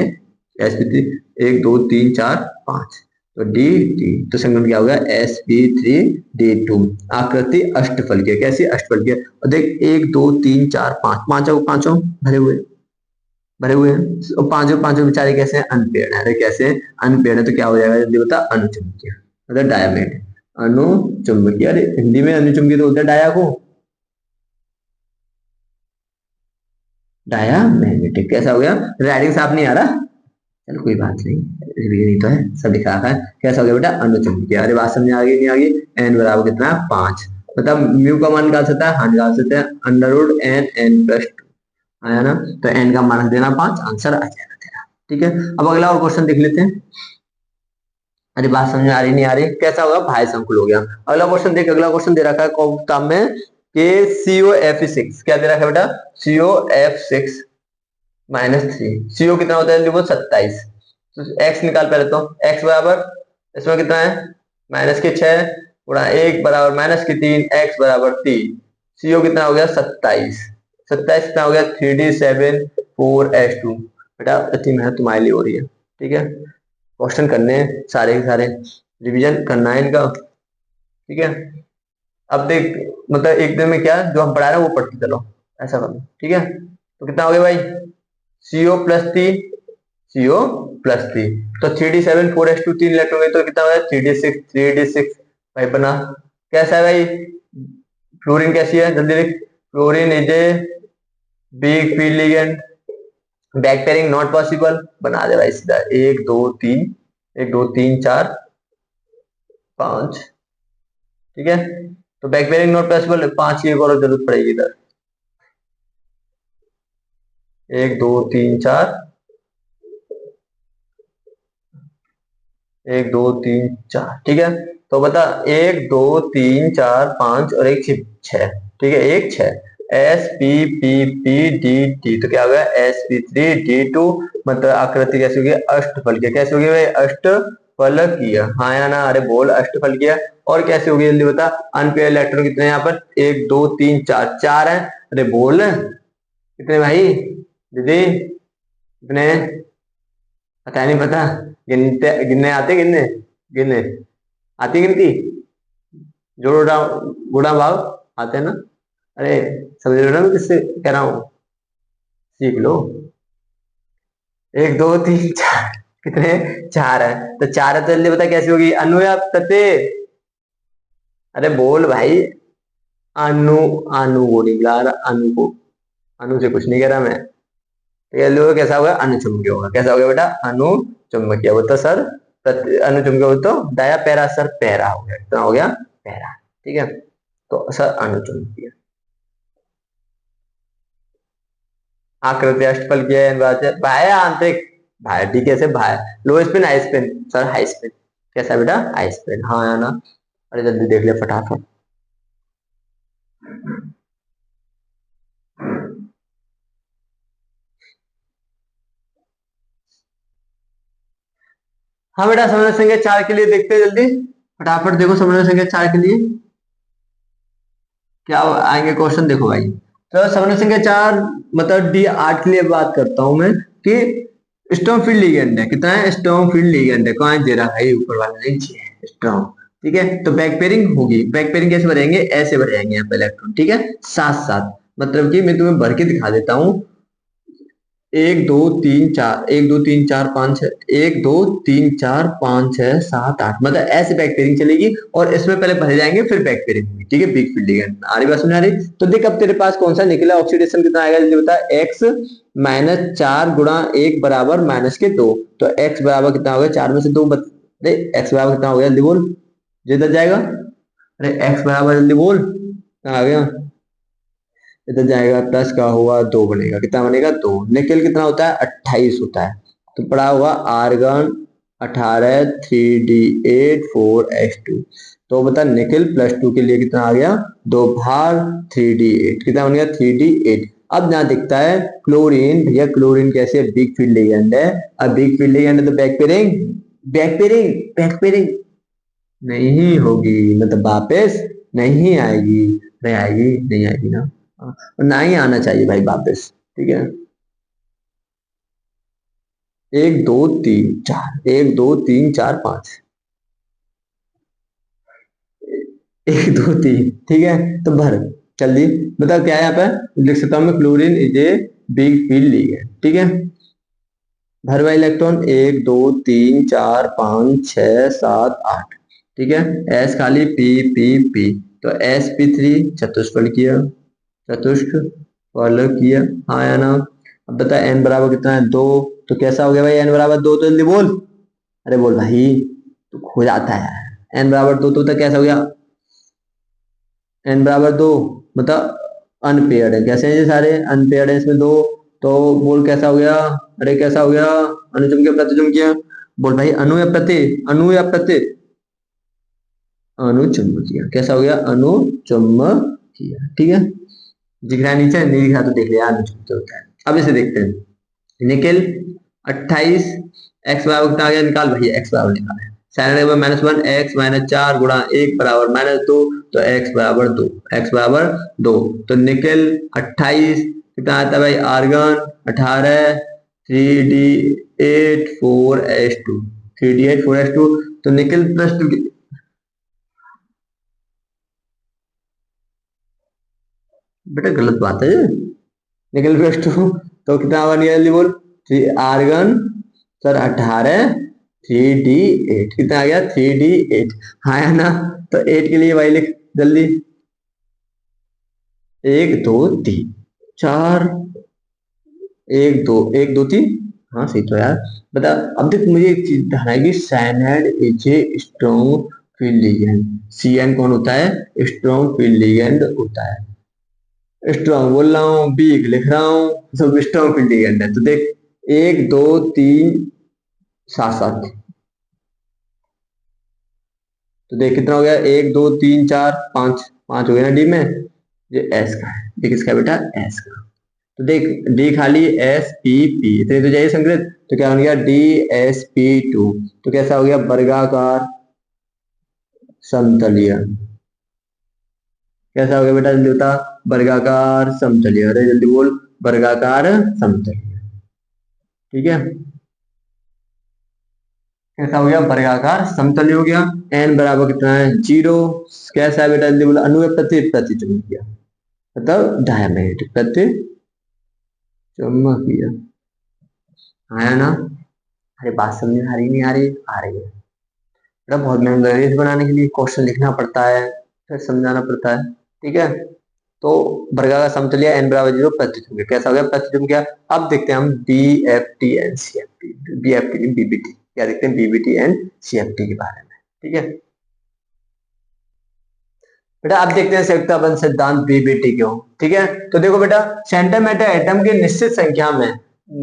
एस पी 1 2 3 4 5, तो डी डी, तो संगम क्या होगा, sp3d2, आकृति अष्टफल की, कैसी अष्टफल की, और देख 1 2 3 4 5, पांचों भरे हुए, भरे हुए हैं, और पांचों पांचों बेचारे कैसे हैं, अनपेयर्ड है, कैसे अनपेयर्ड है, तो क्या हो जाएगा जल्दी बता, अनुचुंबकीय, मतलब डायमैग्नेटिक, अनुचुंबकीय। अरे हिंदी में अनुचुंबकीय तो होता है डाया को, डायमैग्नेटिक, कैसा हो गया, राइटिंग साफ नहीं आ रहा, चल कोई बात नहीं, रिवीजन तो है, सब लिखा है, कैसा हो गया बेटा, अनुचुंबकीय। अरे बात समझ आ गई नहीं आ गई, एन बराबर कितना, 5, मतलब म्यू का मान निकाल सकता है, हाँ निकाल सकते हैं, √n n+2 आया ना, तो एन का मान देना 5, आंसर आ जाएगा तेरा। ठीक है, अब अगला और क्वेश्चन देख लेते हैं। अरे बात समझ में आ रही नहीं आ रही, कैसा होगा, भाई संकुल हो गया। अगला क्वेश्चन देख, अगला क्वेश्चन दे रखा है किताब में कि COF6 क्या दे रखा है बेटा, COF6 -3, CO कितना होता है देखो 27, तो एक्स निकाल पहले, तो एक्स बराबर इसमें कितना है, माइनस के 6 गुणा 1 बराबर माइनस के 3, एक्स बराबर 3। सीओ कितना हो गया 27। 27 कितना हो गया 3D7 4H2। बेटा इतनी मेहनत तुम्हारे लिए हो रही है, ठीक है। क्वेश्चन करने हैं सारे के सारे, रिवीजन करना है इनका, ठीक है। अब देख, मतलब एक दिन में क्या जो हम पढ़ा रहे हैं वो पढ़ते चलो, ऐसा करो, ठीक है। तो कितना हो गया भाई, CO+3, CO+3, तो 3D7 4H2 3 इलेक्ट्रॉन गए तो कितना हो गया 3D6 भाई बना। कैसा है भाई, फ्लोरीन कैसी है जल्दी देख। Fluorine is a big field ligand, back pairing not possible, बना दे भाई सीधा 1 2 3, 1 2 3 4 5, ठीक है। तो बैक पेयरिंग नॉट पॉसिबल, 5 की एक और जरूरत पड़ेगी इधर, 1 2 3 4, 1 2 3 4, ठीक है। तो बता 1 2 3 4 5 और एक 6, ठीक है, 1 6। SP P P D D, तो क्या हो गया SP3D2, मतलब आकृति कैसी होगी अष्टफलकीय, कैसी होगी भाई अष्टफलकीय, हाँ या ना, अरे बोल अष्टफलकीय। और कैसे होगी जल्दी बता, अनपेयर इलेक्ट्रॉन कितने हैं यहाँ पर 1 2 3 4, 4 है, अरे बोल कितने भाई दीदी कितने, पता नहीं पता, गिनते गिनने आते गिनने, गिनने आती गिनती, जोड़ा गुणा भाव आते हैं ना, अरे समझ रहे हो ना मैं किससे कह रहा हूँ, सीख लो। 1 2 3 4, कितने 4 है, तो 4 है तो जल्दी बता कैसी होगी अनु या प्रत्यय, अरे बोल भाई अनु, अनु को नहीं बुला रहा, अनु को, अनु से कुछ नहीं कह रहा मैं, तो जल्दी होगा कैसा होगा अनुचुंबकीय होगा, कैसा होगा बेटा अनुचुंबकीय, वो तो सर अनुचुंबकीय हो तो डाया पैरा सर पैरा हो गया, कितना हो गया पैरा, ठीक है। तो सर अनुचुंबकीय आकृति अष्टफलकीय भाई आंतरिक, भाई डी कैसे भाई, लो spin high spin sir high spin, कैसा बेटा हाई स्पिन, हाँ या ना, अरे जल्दी देख ले फटाफट। हाँ बेटा समन्वय संख्या 4 के लिए देखते हैं जल्दी, फटाफट देखो समन्वय संख्या 4 के लिए क्या आएंगे क्वेश्चन, देखो भाई। तो समन्वय संख्या 4 मतलब D8 के लिए बात करता हूं मैं कि स्ट्रॉन्ग फील्ड लिगेंड है, कितना है स्ट्रॉन्ग फील्ड लिगेंड है, कौन दे रहा है ऊपर वाला नीचे है स्ट्रॉन्ग, ठीक है। तो बैक पेयरिंग होगी, बैक पेयरिंग कैसे भरेंगे, ऐसे भरेंगे यहाँ पे इलेक्ट्रॉन, ठीक है, साथ साथ, मतलब कि मैं तुम्हें भर के दिखा देता हूँ, 1 2 3 4, 1 2 3 4 5 6, 1 2 3 4 5 6 7 8, मतलब ऐसे बैक पेयरिंग चलेगी और इसमें पहले भरे जाएंगे फिर बैक पेयरिंग होगी, ठीक है। बिग फील्ड लिगेंड आ रही बात, समझ आ रही, तो देख अब तेरे पास कौन सा निकला, ऑक्सीडेशन कितना आएगा जल्दी बता, x -4 गुणा 1 बराबर माइनस के 2, तो x बराबर कितना हो गया 4 में से 2 अरे x बराबर कितना हो गया जल्दी बोल, जिधर जाएगा, अरे x बराबर जल्दी बोल कहाँ आ गया, इधर जाएगा 10 का हुआ 2 बनेगा, कितना बनेगा 2। निकेल कितना होता है 28 होता है, तो पड़ा हुआ आर्गन 18 3D8 4H2, तो बता निकेल +2 के लिए कितना आ गया 2 भाग 3D8, कितना बन गया 3D8। अब यहाँ दिखता है क्लोरीन, भैया क्लोरीन कैसे बिग फील्ड लिगेंड है, अब बिग फील्ड लिगेंड है तो back pairing, back pairing, back pairing नहीं होगी, मतलब वापस नहीं आएगी, नहीं आएगी, नहीं आएगी ना, और ना ही आना चाहिए भाई वापस, ठीक है। 1 2 3 4, 1 2 3 4 5, 1 2 3, ठीक है। तो भर जल्दी बताओ क्या है यहाँ पे, लिख सकता हूँ मैं chlorine is a big field ligand, ठीक है। भर भाई इलेक्ट्रॉन 1 2 3 4 5 6 7 8, ठीक है। एस खाली पी पी पी, तो sp3 चतुष्फलकीय, चतुष्फलकीय, हाँ या ना। अब बता n बराबर कितना है 2, तो कैसा हो गया भाई n बराबर 2, तो जल्दी बोल, अरे बोल भाई तू खो जाता है, n बराबर 2 तो कैसा हो गया, n बराबर 2 मतलब अनपेयर्ड है, कैसे हैं ये सारे अनपेयर्ड है इसमें 2, तो बोल कैसा हो गया, अरे कैसा हो गया अनुचुंबकीय प्रतिचुंबकीय, बोल भाई अनु या प्रति, अनु या प्रति, अनुचुंबकीय, कैसा हो गया अनुचुंबकीय, ठीक है। दिख रहा है नीचे, नहीं दिख रहा तो देख लिया अनुचुंबकीय होता है। अब इसे देखते हैं, निकेल 28, एक्स बराबर कितना आ गया निकाल भैया, एक्स बराबर निकाल है साइन बराबर -1, x -4 गुणा 1 बराबर -2, तो x बराबर 2, x बराबर 2। तो निकल 28 कितना आता है भाई, argon 18, 3d8 4s2, 3d8 4s2। तो निकल प्लस 2, बेटा गलत बात है ये, निकल प्लस 2 तो कितना बन गया, जल्दी बोल। 3 आर्गन सर 18, 3d8 कितना आ गया, 3d8, हाँ है ना। तो 8 के लिए भाई लिख जल्दी, 1 2 3 4, 1 2 1 2 3, हाँ सही तो यार। बता, अब देख मुझे एक चीज ध्यान आएगी, cyanide is a strong field ligand. CN कौन होता है, स्ट्रॉन्ग फील्ड लिगेंड होता है। स्ट्रॉन्ग बोल रहा हूँ, वीक लिख रहा हूँ, सब स्ट्रॉन्ग फील्ड लिगेंड है। तो देख 1 2 3 7 7, तो देख कितना हो गया, 1 2 3 4 5, 5 हो गया ना डी में। ये एस का है, ये किसका है बेटा, एस का। तो देख डी खाली SPP, इतने तो चाहिए संकृत, तो क्या बन गया DsP2। तो कैसा हो गया, वर्गाकार समतलीय। कैसा हो गया बेटा, जल्दी बता, वर्गाकार समतलीय, अरे जल्दी बोल, वर्गाकार समतलीय। ठीक है, कैसा हो गया, वर्गाकार समतलीय हो गया। एन बराबर कितना है, 0। कैसा है बेटा, जल्दी बोला, अनुप्रति प्रतिचुंबकीय, मतलब डायमैग्नेटिक प्रति चुंबकीय, आया ना। अरे बात समझ में आ रही, नहीं आ रही, आ रही है बेटा। बहुत मेहनत लग रही है बनाने के लिए, क्वेश्चन लिखना पड़ता है, फिर समझाना पड़ता है। ठीक है, तो वर्गाकार समतलीय एन बराबर 0 प्रतिचुंबकीय, कैसा हो गया, प्रतिचुंबकीय। अब देखते हैं हम BFT and CFT, BFT BBT, क्या देखते हैं, BBT एंड CFT के बारे में। ठीक है बेटा, अब देखते हैं संयुक्त बंध सिद्धांत BBT क्यों। ठीक है, तो देखो बेटा, सेंटर मैटर एटम की निश्चित संख्या में,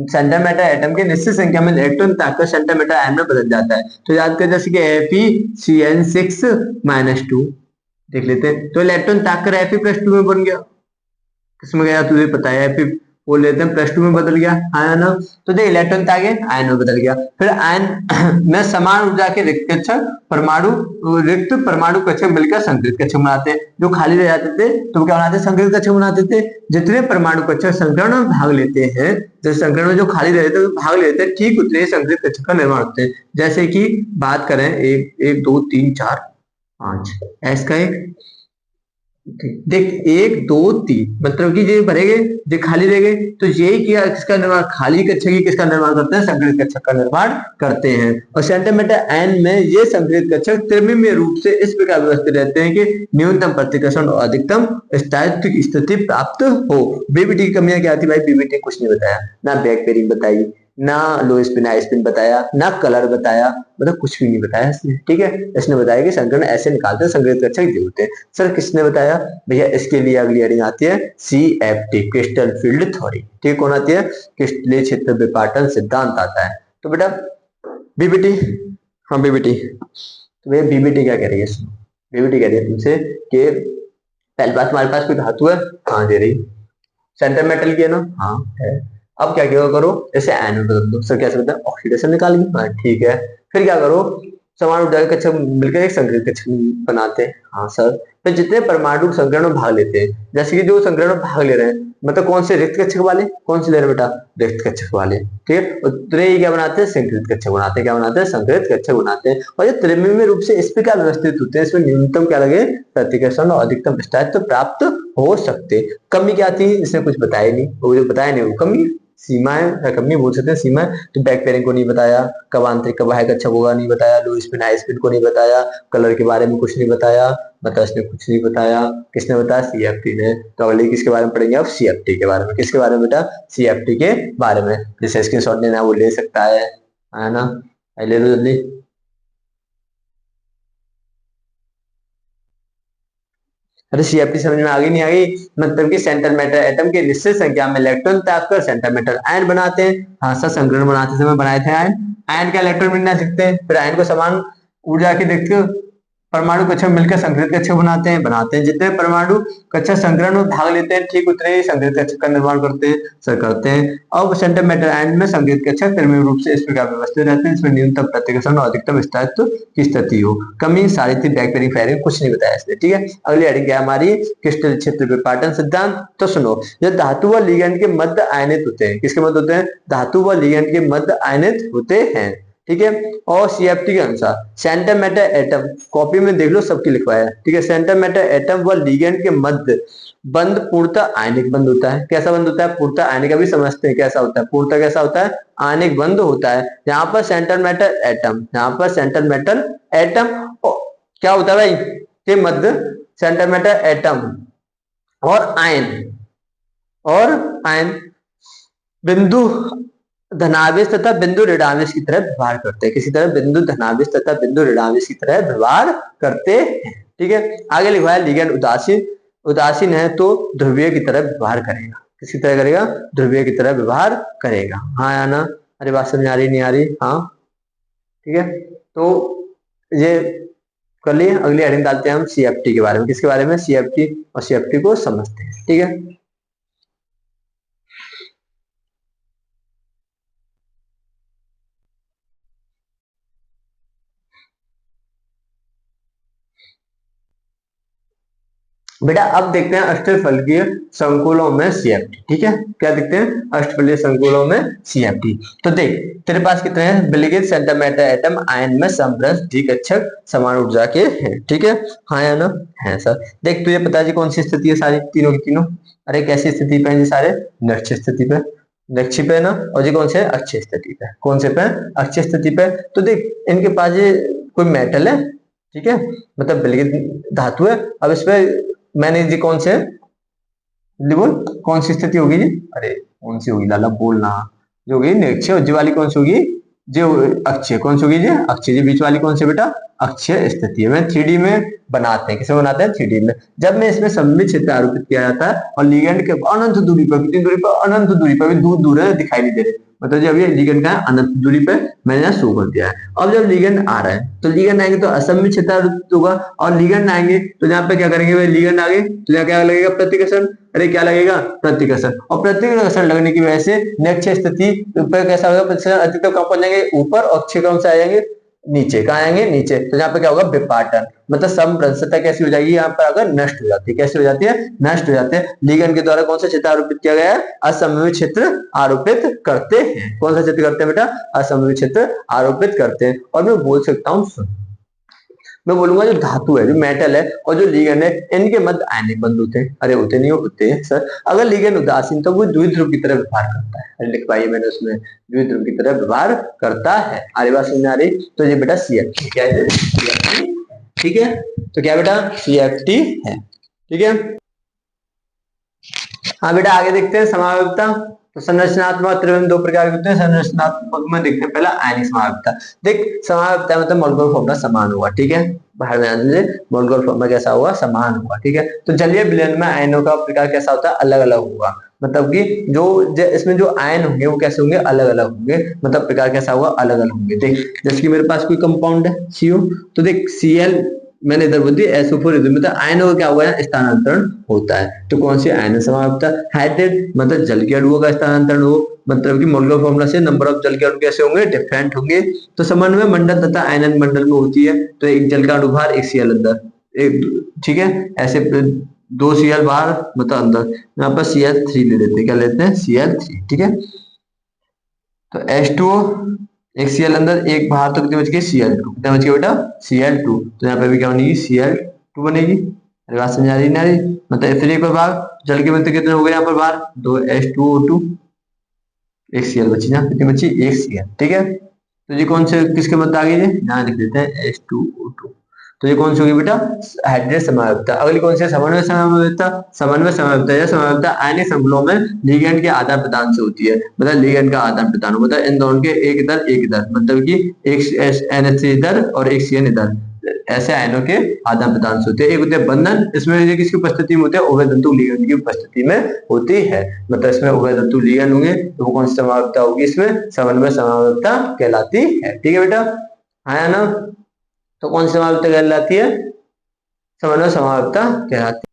सेंटर मैटर एटम की निश्चित संख्या में इलेक्ट्रॉन ताकत सेंटर मैटर आयन में बदल जाता है। तो याद कर, जैसे कि FeCN6-2 देख लेते हैं, तो इलेक्ट्रॉन ताकत Fe+2 में बन गया, किसमें गया तुझे पता है, Fe बोल लेते हैं +2 में बदल गया, है ना। तो देख इलेक्ट्रॉन ताकत आयन में बदल गया, फिर आयन में समान ऊर्जा के रिक्त कक्षक परमाणु, रिक्त परमाणु कक्षक मिलकर संकरित कक्षक बनाते हैं। जो खाली रह जाते थे तो क्या बनाते, संकरित कक्षक बनाते थे। जितने परमाणु कक्षक संकरण में भाग लेते हैं, जो संकरण में जो खाली रहते हैं भाग लेते हैं, ठीक उतने ही संकरित कक्षक का निर्माण होते हैं। जैसे कि बात करें 1 2 3 4 5, एस का एक, देख 1 2 3, मतलब कि ये भरेगे, ये खाली रह गए, तो यही किया, किसका निर्माण, खाली कक्षक की किसका निर्माण करते हैं, संकरित कक्षक का निर्माण करते हैं। और सेंटीमीटर एन में ये संकरित कक्षक त्रिमिमीय रूप से इस प्रकार व्यवस्थित रहते हैं कि न्यूनतम प्रतिकर्षण और अधिकतम स्थायित्व की स्थिति प्राप्त हो। बीबीटी की कमियां क्या थी भाई, बीबीटी कुछ नहीं बताया, ना बैक पेयरिंग बताई, ना लो स्पिन हाई स्पिन बताया, ना कलर बताया, मतलब कुछ भी नहीं बताया इसने। ठीक है, इसने बताया कि संकरण ऐसे निकालते हैं, संकरित कक्षक ये होते हैं। सर किसने बताया भैया, इसके लिए अगली हेडिंग आती है CFT, क्रिस्टल फील्ड थ्योरी। ठीक, कौन आती है, क्रिस्टलीय क्षेत्र विपाटन सिद्धांत आता है। तो बेटा बीबीटी, हाँ बीबीटी, तो भैया बीबीटी क्या कह रही है, बीबीटी कह रही है तुमसे कि पहली बात, तुम्हारे पास कोई धातु है, हाँ दे रही, सेंटर मेटल की है ना, हाँ है। अब क्या क्या करो, जैसे एनोड बदल दो, सर कैसे बता, ऑक्सीडेशन निकाल, हाँ ठीक है। फिर क्या करो, समान ऊर्जा के कक्षक मिलकर एक संकरित कक्षक बनाते हैं, हाँ सर। फिर जितने परमाणु संकरण में भाग लेते हैं, जैसे कि जो संकरण में भाग ले रहे हैं, मतलब कौन से, रिक्त कक्षक वाले, कौन से ले रहे हैं बेटा, रिक्त कक्षक वाले। ठीक है, उतने ही क्या बनाते हैं, संकरित कक्षक बनाते हैं, क्या बनाते हैं, संकरित कक्षक बनाते हैं। और ये त्रिमिमीय रूप से इस प्रकार व्यवस्थित होते हैं, इसमें न्यूनतम क्या लगे, प्रतिकर्षण और अधिकतम स्थायित्व प्राप्त हो सकते। कमी क्या थी, इसने कुछ बताया नहीं, वो जो बताया नहीं वो कमी, सीमाएं, कमी बोल सकते हैं, सीमाएं। तो बैक पेयरिंग को नहीं बताया, कब आंतरिक कब बाह्य कक्षक होगा नहीं बताया, लो स्पिन हाई स्पिन को नहीं बताया, कलर के बारे में कुछ नहीं बताया, मतलब इसने कुछ नहीं बताया। किसने बताया, CFT ने। तो अगले किसके बारे में पढ़ेंगे अब, CFT के बारे में। किसके बारे में बेटा, CFT के बारे में। जिसे स्क्रीनशॉट लेना है वो ले सकता है ना, ले लो जल्दी। अरे CFT समझ में आ गई, नहीं आ गई, मतलब कि सेंटर मेटल एटम की निश्चित संख्या में इलेक्ट्रॉन त्याग कर सेंटर मेटल आयन बनाते हैं। हाँ सर, संकरण बनाते समय बनाए थे आयन, आयन का इलेक्ट्रॉन मिलना सीखते हैं, फिर आयन को समान ऊर्जा की देखते परमाणु कक्षक मिलकर संकरित कक्षक बनाते हैं। जितने परमाणु कक्षक संकरण में भाग लेते हैं ठीक उतने ही संकरित कक्षक का निर्माण करते हैं। अब सेंटर मेटल आयन में संकरित कक्षक क्रमिक रूप से इस प्रकार व्यवस्थित रहते हैं, इसमें न्यूनतम प्रतिकर्षण और अधिकतम स्थायित्व की स्थिति हो। कमी सारी थी बैकबेरिंग फायरिंग कुछ नहीं बताया इसने, ठीक है। अगली हेडिंग क्या हमारी, क्रिस्टल क्षेत्र विपाटन सिद्धांत। तो सुनो, जब धातु व लिगैंड के मध्य आयनित होते हैं, किसके मध्य होते हैं, धातु व लिगैंड के मध्य आयनित होते हैं, ठीक है। और सीएफटी के अनुसार सेंटर मेटल एटम, कॉपी में देख लो सबकी लिखवाया है, ठीक है। सेंटर मेटल एटम व लिगैंड के मध्य बंद पूर्णतः आयनिक बंद होता है। कैसा बंद होता है, पूर्णतः आयनिक। अभी समझते हैं कैसा होता है पूर्णतः, कैसा होता है, आयनिक बंद होता है। यहाँ पर सेंटर मेटल एटम, यहाँ पर सेंटर मेटल एटम क्या होता है भाई के मध्य सेंटर मेटल एटम और आयन बिंदु धनावेश तथा बिंदु ऋणावेश की तरह व्यवहार करते हैं। किसी तरह बिंदु धनावेश तथा बिंदु ऋणावेश की तरह व्यवहार करते हैं, ठीक है। आगे लिखा है लिगैंड उदासीन है तो ध्रुवीय की तरह व्यवहार करेगा। किसकी तरह करेगा, ध्रुवीय की तरह व्यवहार करेगा। हाँ या ना, अरे बात समझ आ रही नहीं आ रही, हाँ ठीक है। तो ये कर लिए। अगली हेडिंग डालते हैं हम सीएफटी के बारे में। किसके बारे में, सीएफटी, और सीएफटी को समझते हैं, ठीक है। बेटा अब देखते हैं अष्टफलकीय संकुलों में सीएफटी, ठीक है। क्या देखते हैं, अष्टफलकीय संकुलों में सीएफटी। तो देख तेरे पास कितने हैं, विलगित सेंटर मेटल एटम आयन में समरस द्विकक्षक समान ऊर्जा के हैं, ठीक है। हाँ या ना, है सर। देख तुझे पता है जी कौन सी स्थिति है, सारी तीनों की तीनों। अरे कैसी स्थिति पे है सारे, निश्चित स्थिति पे, निश्चित पे ना। और जी कौन से, अक्षय स्थिति पे। कौन से पे, अक्षय स्थिति पे। तो देख इनके पास ये कोई मेटल है, ठीक है, मतलब विलगित धातु है। अब इस पे मैंने जी कौन से, बोल कौन सी स्थिति होगी जी, अरे कौन सी होगी लाला बोलना, जो होगी निरक्षय, और जी वाली कौन सी होगी, जो अक्षय, कौन सी होगी जी, अक्षय। जी बीच वाली कौन सी बेटा, अक्षय स्थिति है। मैं 3D में बनाते हैं, किसे बनाते हैं, 3D में। जब मैं इसमें सममित क्षेत्र आरोपित किया जाता है और लिगैंड के अनंत दूरी पर, कितनी दूरी पर, अनंत दूरी पर, दूर दूर है, दिखाई नहीं दे रहे, मतलब जब ये लिगैंड का है अनंत दूरी पे, मैंने यहाँ शो कर दिया है। अब जब लिगैंड आ रहा है तो लिगैंड आएंगे तो असममित क्षेत्र आरोपित होगा, और लिगैंड आएंगे तो यहाँ पे क्या करेंगे, लिगैंड आगे तो यहाँ क्या लगेगा, प्रतिकर्षण। अरे क्या लगेगा, प्रतिकर्षण। और प्रतिकर्षण लगने की वजह से निरक्षय स्थिति पे कैसा होगा, प्रतिकर्षण अधिकतम कहाँ पहुंच जाएंगे, ऊपर, और अक्षय कौन से आ जाएंगे, नीचे। कहाँ आएंगे, नीचे। तो यहाँ पे क्या होगा, विपाटन, मतलब समरसता कैसी हो जाएगी, यहाँ पर अगर नष्ट हो जाती है, कैसी हो जाती है, नष्ट हो जाते हैं। लिगैंड के द्वारा कौन सा क्षेत्र आरोपित किया गया है, असममित क्षेत्र आरोपित करते हैं। कौन सा क्षेत्र करते हैं बेटा, असममित क्षेत्र आरोपित करते हैं। और मैं बोल सकता हूँ, मैं बोलूंगा जो धातु है, जो मेटल है और जो लिगैंड है, इनके मध्य आयनिक बंध होते हैं। अरे होते नहीं होते हैं सर। अगर लिगैंड उदासीन तो वो द्विध्रुव की तरह व्यवहार करता है। अरे लिखवाइए मैंने उसमें, द्विध्रुव की तरह व्यवहार करता है। आरी बात समझ आ रही, तो ये बेटा सीएफटी क्या है, सीएफटी, ठीक है। तो क्या बेटा, सीएफटी है, ठीक है। हाँ बेटा आगे देखते हैं समावयवता। तो संरचनात्मक त्रिविम दो प्रकार के होते हैं। संरचनात्मक में देखते हैं पहला आयनिक समावयवता। देख समावयवता मतलब मोलेकुलर फॉर्मूला समान हुआ, ठीक है। बाहर में आने से मोलेकुलर फॉर्मूला कैसा हुआ, समान हुआ, ठीक है। तो जलीय विलयन में आयनों का प्रकार कैसा होता है, अलग अलग होगा। मतलब कि जो इसमें जो आयन होंगे वो कैसे होंगे, अलग अलग होंगे। मतलब प्रकार कैसा हुआ, अलग अलग होंगे। देख जैसे कि मेरे पास कोई कंपाउंड है CO, तो देख Cl मैंने इधर बोल दिया SO4, मतलब आयनों का क्या हुआ है, स्थानांतरण होता है। तो कौन सी आयन समावयवता, हाइड्रेट मतलब जल के अणुओं का स्थानांतरण हो, मतलब कि मोलेकुलर फॉर्मूला से नंबर ऑफ जल के अणु कैसे होंगे, डिफरेंट होंगे। तो समन्वय मंडल तथा आयनन मंडल में होती है। तो एक जल का अणु बाहर, एक Cl अंदर, एक, ठीक है। ऐसे 2 Cl बाहर मतलब अंदर। यहाँ पर Cl3 ले लेते हैं, क्या लेते हैं, Cl3, ठीक है। तो H2O, एक Cl अंदर एक बाहर, तो कितनी बच गई, Cl2, कितना बच गया बेटा, Cl2। तो यहाँ पे भी क्या बनेगी, Cl2 बनेगी। अरे बात समझ आ रही ना, मतलब फिर एक बार बाहर जल के बनते कितने हो गए यहाँ पर बाहर, 2 H2O2, एक Cl बची ना, कितनी बची, एक Cl, ठीक है। तो ये कौन से किसके मत आ गई, यहाँ लिख देते हैं H2O2। तो ये कौन सी होगी बेटा, हाइड्रेट समावयवता। अगली कौन सी है, समन्वय समावयवता। समन्वय समावयवता या समावयवता आयनिक संकुलों में लिगैंड के आदान प्रदान से होती है। मतलब लिगैंड का आदान प्रदान, मतलब इन दोनों के एक इधर, मतलब कि एक NH3 इधर और एक CN इधर, ऐसे आयनों के आदान प्रदान से होते हैं। एक होते हैं बंधन, इसमें किसकी उपस्थिति में होते हैं, उभय धातु लिगैंड की उपस्थिति में होती है। मतलब इसमें उभय धातु लिगैंड होंगे तो वो कौन सी समावयवता होगी, इसमें समन्वय समावयवता कहलाती है, ठीक है बेटा। हाँ या ना, तो कौन सी समानता कहलाती है? समन्वय समानता कहलाती है।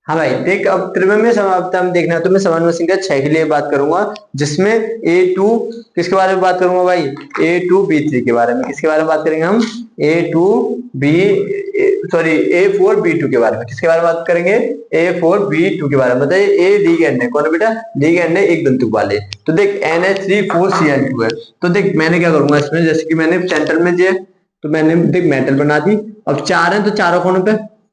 हाँ भाई देख, अब त्रिविमीय समानता में देखना है तो मैं समन्वय संख्या 6 के लिए बात करूंगा, जिसमें A2 किसके बारे में बात करूंगा भाई? A2B3 के बारे में। किसके बारे में बात करेंगे हम? A2B सॉरी A4B2 के बारे में। किसके बारे में बात करेंगे? A4B2 के बारे में। बताइए A लिगेंड है, कौन है बेटा? लिगेंड है एक तंतु वाले। तो देख NH3 4Cl2 है। तो देख मैंने क्या करूंगा इसमें, जैसे कि मैंने सेंटर में दिया तो मैंने देख मेटल बना दी। अब 4 है तो चारों कोनों पे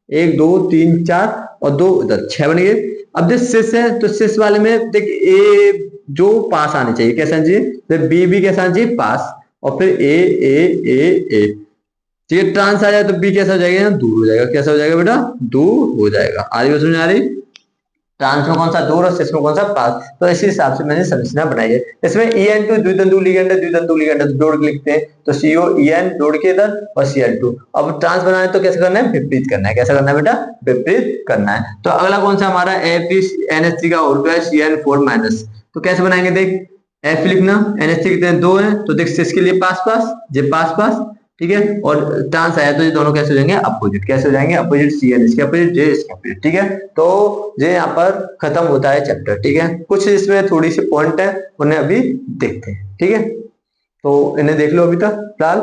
1 2 3 4 और 2 इधर 6 बन गए। अब देख सिस है तो सिस वाले में देख ए जो पास आने चाहिए, कैसा आना चाहिए? देख बी भी कैसा आना चाहिए? पास। और फिर ए ठीक है, ट्रांस आ जाए तो बी कैसा हो जाएगा? दूर हो जाएगा। कैसा हो जाएगा बेटा? दूर हो जाएगा। आ रही बात समझ आ रही? ट्रांस में कौन सा दूर और सिस में कौन सा पास, तो इसी हिसाब से मैंने संरचना बनाई है। इसमें En2 द्वितंतु लिगेंड है, द्वितंतु लिगेंड है तो जोड़ के लिखते हैं, तो COEN जोड़ के इधर और Cl2। अब ट्रांस बनाना है तो कैसे करना है? विपरीत करना है। कैसा करना है बेटा? विपरीत करना है। तो अगला कौन सा हमारा FeNH3 का और CN4 माइनस, तो कैसे बनाएंगे? देख F लिखना, NH3 कितने 2 है तो देख सिस के लिए पास पास, जे पास पास, ठीक है। और ट्रांस आया तो ये दोनों कैसे हो जाएंगे? अपोजिट। कैसे हो जाएंगे? अपोजिट। Cn इसके अपोजिट, J इसके अपोजिट, ठीक है। तो ये यहाँ पर खत्म होता है चैप्टर, ठीक है। कुछ इसमें थोड़ी सी पॉइंट है, उन्हें अभी देखते हैं, ठीक है। तो इन्हें देख लो अभी तक फिलहाल।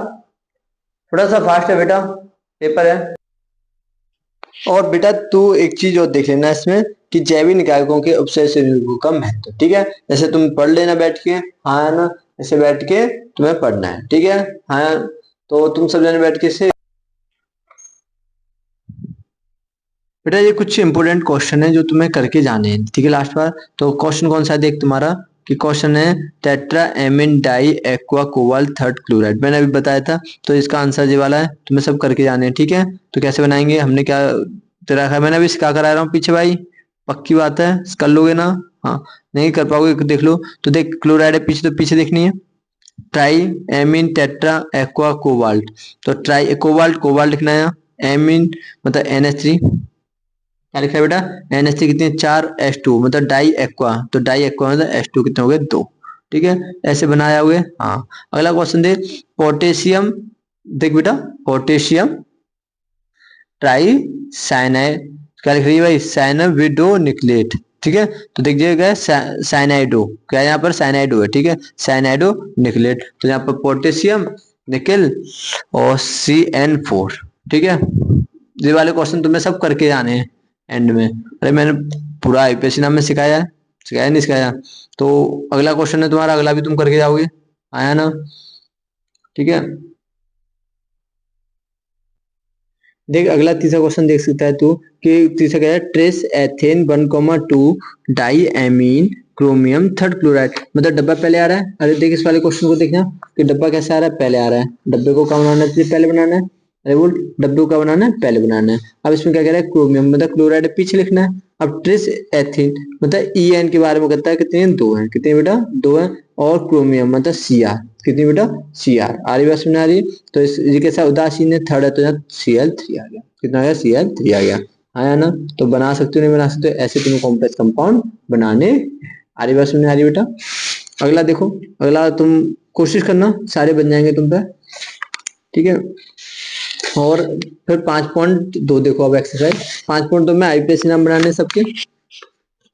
थोड़ा सा फास्ट है बेटा, पेपर है। और बेटा तू एक चीज और देख लेना इसमें कि जैविक निकायकों के उपसर्जकों का महत्व, ठीक है। जैसे तुम पढ़ लेना बैठ के, हाँ ना, ऐसे बैठ के तुम्हें पढ़ना है, ठीक है। हाँ तो तुम सब जने बैठ के से बेटा ये कुछ इंपोर्टेंट क्वेश्चन है जो तुम्हें करके जाने हैं, ठीक है, लास्ट बार। तो क्वेश्चन कौन सा है देख तुम्हारा, कि क्वेश्चन है tetra amine di aqua cobalt third chloride, मैंने अभी बताया था। तो इसका आंसर ये वाला है, तुम्हें सब करके जाने हैं, ठीक है। तो कैसे बनाएंगे, हमने क्या तेरा रखा, मैंने अभी सिखा कर आ रहा हूँ पीछे भाई, पक्की बात है, कर लोगे ना? हाँ नहीं कर पाओगे देख लो। तो देख क्लोराइड है पीछे, तो पीछे देखनी है। Try amine tetra aqua cobalt, तो ट्राई कोबाल्ट, कोबाल्ट लिखना है। एमीन मतलब NH3, क्या लिखा है बेटा? NH3 कितने 4, H2 मतलब डाई एक्वा, तो डाई एक्वा मतलब H2 कितने हो गए 2, ठीक है। ऐसे बनाया हुए। हाँ अगला क्वेश्चन दे, पोटेशियम, देख बेटा पोटेशियम ट्राई साइनाइड, क्या लिख रही है भाई? साइनाविडो निकलेट, ठीक है। तो देखिएगा साइनाइडो, क्या यहाँ पर साइनाइडो है, ठीक है, साइनाइडो निकलेट। तो यहाँ पर पोटेशियम निकल और CN4, ठीक है। ये वाले क्वेश्चन तुम्हें सब करके जाने हैं एंड में। अरे मैंने पूरा IPSC नाम में सिखाया है, सिखाया नहीं सिखाया? तो अगला क्वेश्चन है तुम्हारा, अगला भी तुम करके जाओगे, आया ना? ठीक है। देख अगला तीसरा क्वेश्चन देख सकता है तू, कि तीसरा क्या है? Tris ethane 1,2 di amine chromium third chloride, मतलब डब्बा पहले आ रहा है। अरे देख इस वाले क्वेश्चन को देखना कि डब्बा कैसे आ रहा है, पहले आ रहा है। डब्बे को कब बनाना है? पहले बनाना है। अरे बोल, डब्बे को कब बनाना है? पहले बनाना है। अब इसमें क्या कह रहा है? क्रोमियम मतलब क्लोराइड पीछे लिखना है। अब ट्रेस एथिन मतलब EN के बारे में कहता है, कितने? 2 है। कितने बेटा? 2 है। और क्रोमियम मतलब Cr, कितनी बेटा? Cr। आ रही बात समझ आ रही? तो इस ये कैसा उदासीन है, थर्ड है, तो यहाँ Cl3 आ गया। कितना आ गया? Cl3 आ गया, आया ना? तो बना सकते हो नहीं बना सकते हो, ऐसे तुम्हें कॉम्प्लेक्स कंपाउंड बनाने। आ रही बात समझ आ रही बेटा? अगला देखो, अगला तुम कोशिश करना सारे बन जाएंगे तुम पे, ठीक है। और फिर 5.2 देखो, अब एक्सरसाइज 5.2 में IPSC नाम बनाने सबके।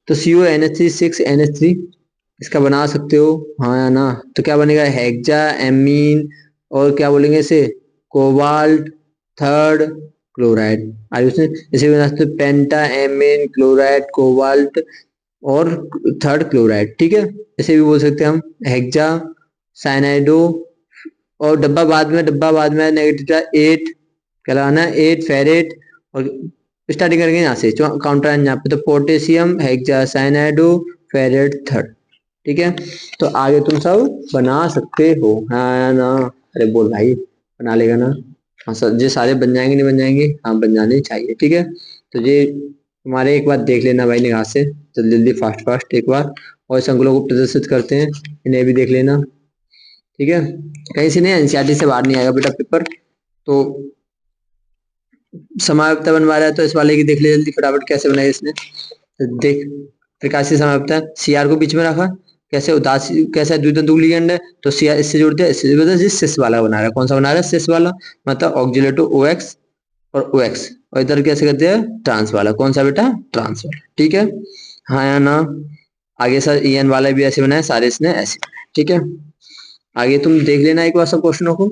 तो CONH3 6NH3 इसका बना सकते हो, हाँ या ना? तो क्या बनेगा? हेक्सा एमीन और क्या बोलेंगे इसे? Cobalt third chloride. आगे उसने इसे बना सकते हो पेंटा एमीन क्लोराइड कोबाल्ट और थर्ड क्लोराइड, ठीक है। इसे भी बोल सकते हैं हम हेक्सा साइनाइडो। और डब्बा बाद में नेगेटिव 8 क्या लगाना है? 8 फेरेट। और स्टार्टिंग करेंगे यहाँ से, काउंटर यहाँ पे, तो पोटेशियम हेक्सा साइनाइडो फेरेट थर्ड, ठीक है। तो आगे तुम सब बना सकते हो, हाँ ना? अरे बोल भाई, बना लेगा ना? हाँ सर, ये सारे बन जाएंगे नहीं बन जाएंगे? हाँ बन जाने चाहिए, ठीक है। तो ये तुम्हारे एक बार देख लेना भाई निगाह से, जल्दी जल्दी फास्ट फास्ट एक बार। और इस अंकों को प्रदर्शित करते हैं, इन्हें भी देख लेना, ठीक है। कहीं से नहीं, NCERT से बाहर नहीं आएगा बेटा पेपर। तो समायोक्ता बनवा रहा है तो इस वाले की देख ले जल्दी फटाफट, कैसे बनाई इसने। तो देख प्रकाशीय समायोक्ता, CR को बीच में रखा, कैसे उदासी कैसा द्वितंतुक लिगेंड है, तो Cr इससे जोड़ते हैं, इससे वजह से सिस वाला बना रहा है। कौन सा बना रहा है? सिस वाला, मतलब ऑक्जिलेटो OX और OX, और इधर कैसे करते हैं? ट्रांस वाला। कौन सा बेटा? ट्रांस वाला। ठीक है, हाँ या ना? आगे सर En वाला भी ऐसे बनाया, सारे इसने ऐसे बनाए। ठीक है, आगे तुम देख लेना एक बार सब क्वेश्चनों को,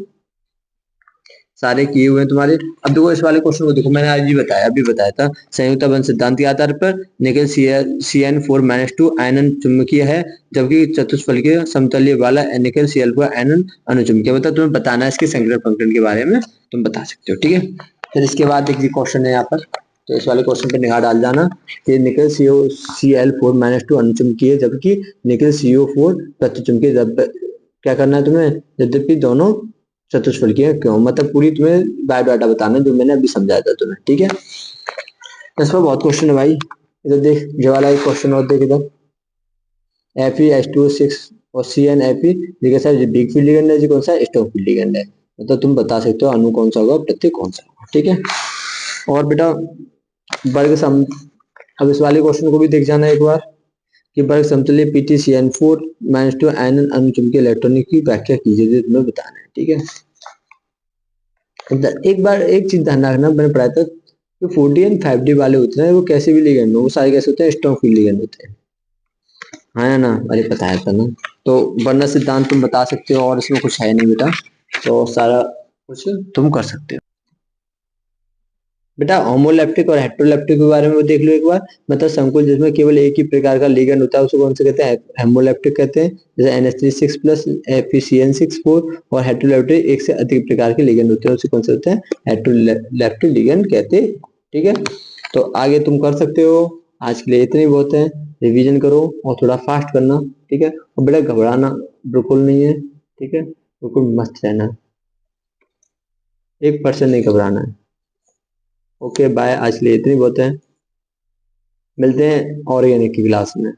सारे किए हुए हैं तुम्हारे। अब देखो इस वाले क्वेश्चन को देखो, मैंने आज ही बताया, अभी बताया था। संयुक्त बंध सिद्धांत के आधार पर निकेल CN4-2 आयनन चुंबकीय है, जबकि चतुष्फलकीय समतलीय वाला निकेल Cl4 आयनन अनुचुंबकीय। मतलब तुम्हें बताना है इसके संकरण फंक्शन के बारे में, तुम बता सकते हो। ठीक है, फिर इसके बाद एक क्वेश्चन है यहाँ पर, तो इस वाले क्वेश्चन पर निगाह डाल जाना कि निकेल Cl4-2 अनुचुंबकीय जबकि निकेल CO4 प्रतिचुंबकीय। क्या करना है तुम्हें? यद्यपि दोनों चतुष्फलकीय क्यों, मतलब पूरी तुम्हें बायोडाटा बताना जो मैंने अभी समझाया था तुम्हें। ठीक है, इस पर बहुत क्वेश्चन है भाई। इधर देख, ये वाला एक क्वेश्चन और देख इधर, Fe H2O6 और CnFe, देखिए सर ये वीक फील्ड लिगेंड है, जी कौन सा? स्ट्रॉन्ग फील्ड लिगेंड है। मतलब तुम बता सकते हो अणु कौन सा होगा, प्रत्येक कौन सा होगा। ठीक है, और बेटा वर्ग सम, अब इस वाले क्वेश्चन को भी देख जाना एक बार कि वर्ग समतुल्य PtCN4-2 आयनन अनुचुंबकीय इलेक्ट्रॉनिक की व्याख्या कीजिए, जो तुम्हें बताना है। ठीक है, एक बार एक चीज ध्यान रखना, मैंने पढ़ाया था जो 4D एंड 5D वाले होते हैं वो कैसे भी लिगेंड हो, वो सारे कैसे होते हैं? स्ट्रॉन्ग फील्ड लिगेंड होते हैं, हाँ ना? अरे बताया था ना। तो वर्ण सिद्धांत तुम बता सकते हो, और इसमें कुछ है नहीं बेटा, तो सारा कुछ तुम कर सकते हो। बेटा होमोलैप्टिक और हेटेरोलैप्टिक के बारे में देख लो एक बार। मतलब संकुल जिसमें केवल एक ही प्रकार का लिगेंड होता है उसे कौन से कहते हैं? हेमोलैप्टिक कहते हैं। जैसे NH3 6+ FeCN6 और हेटेरोलैप्टिक एक से अधिक प्रकार के लिगेंड होते हैं उसे कौन से होते हैं? हेटेरोलैप्टिक लिगेंड कहते हैं। ठीक है, तो आगे तुम कर सकते हो। आज के लिए इतने बहुत है, रिवीजन करो और थोड़ा फास्ट करना। ठीक है, और बेटा घबराना बिल्कुल नहीं है। ठीक है, बिल्कुल मस्त रहना, 1% नहीं घबराना है। ओके बाय, आज के लिए इतनी बहुत है, मिलते हैं ऑर्गेनिक की क्लास में।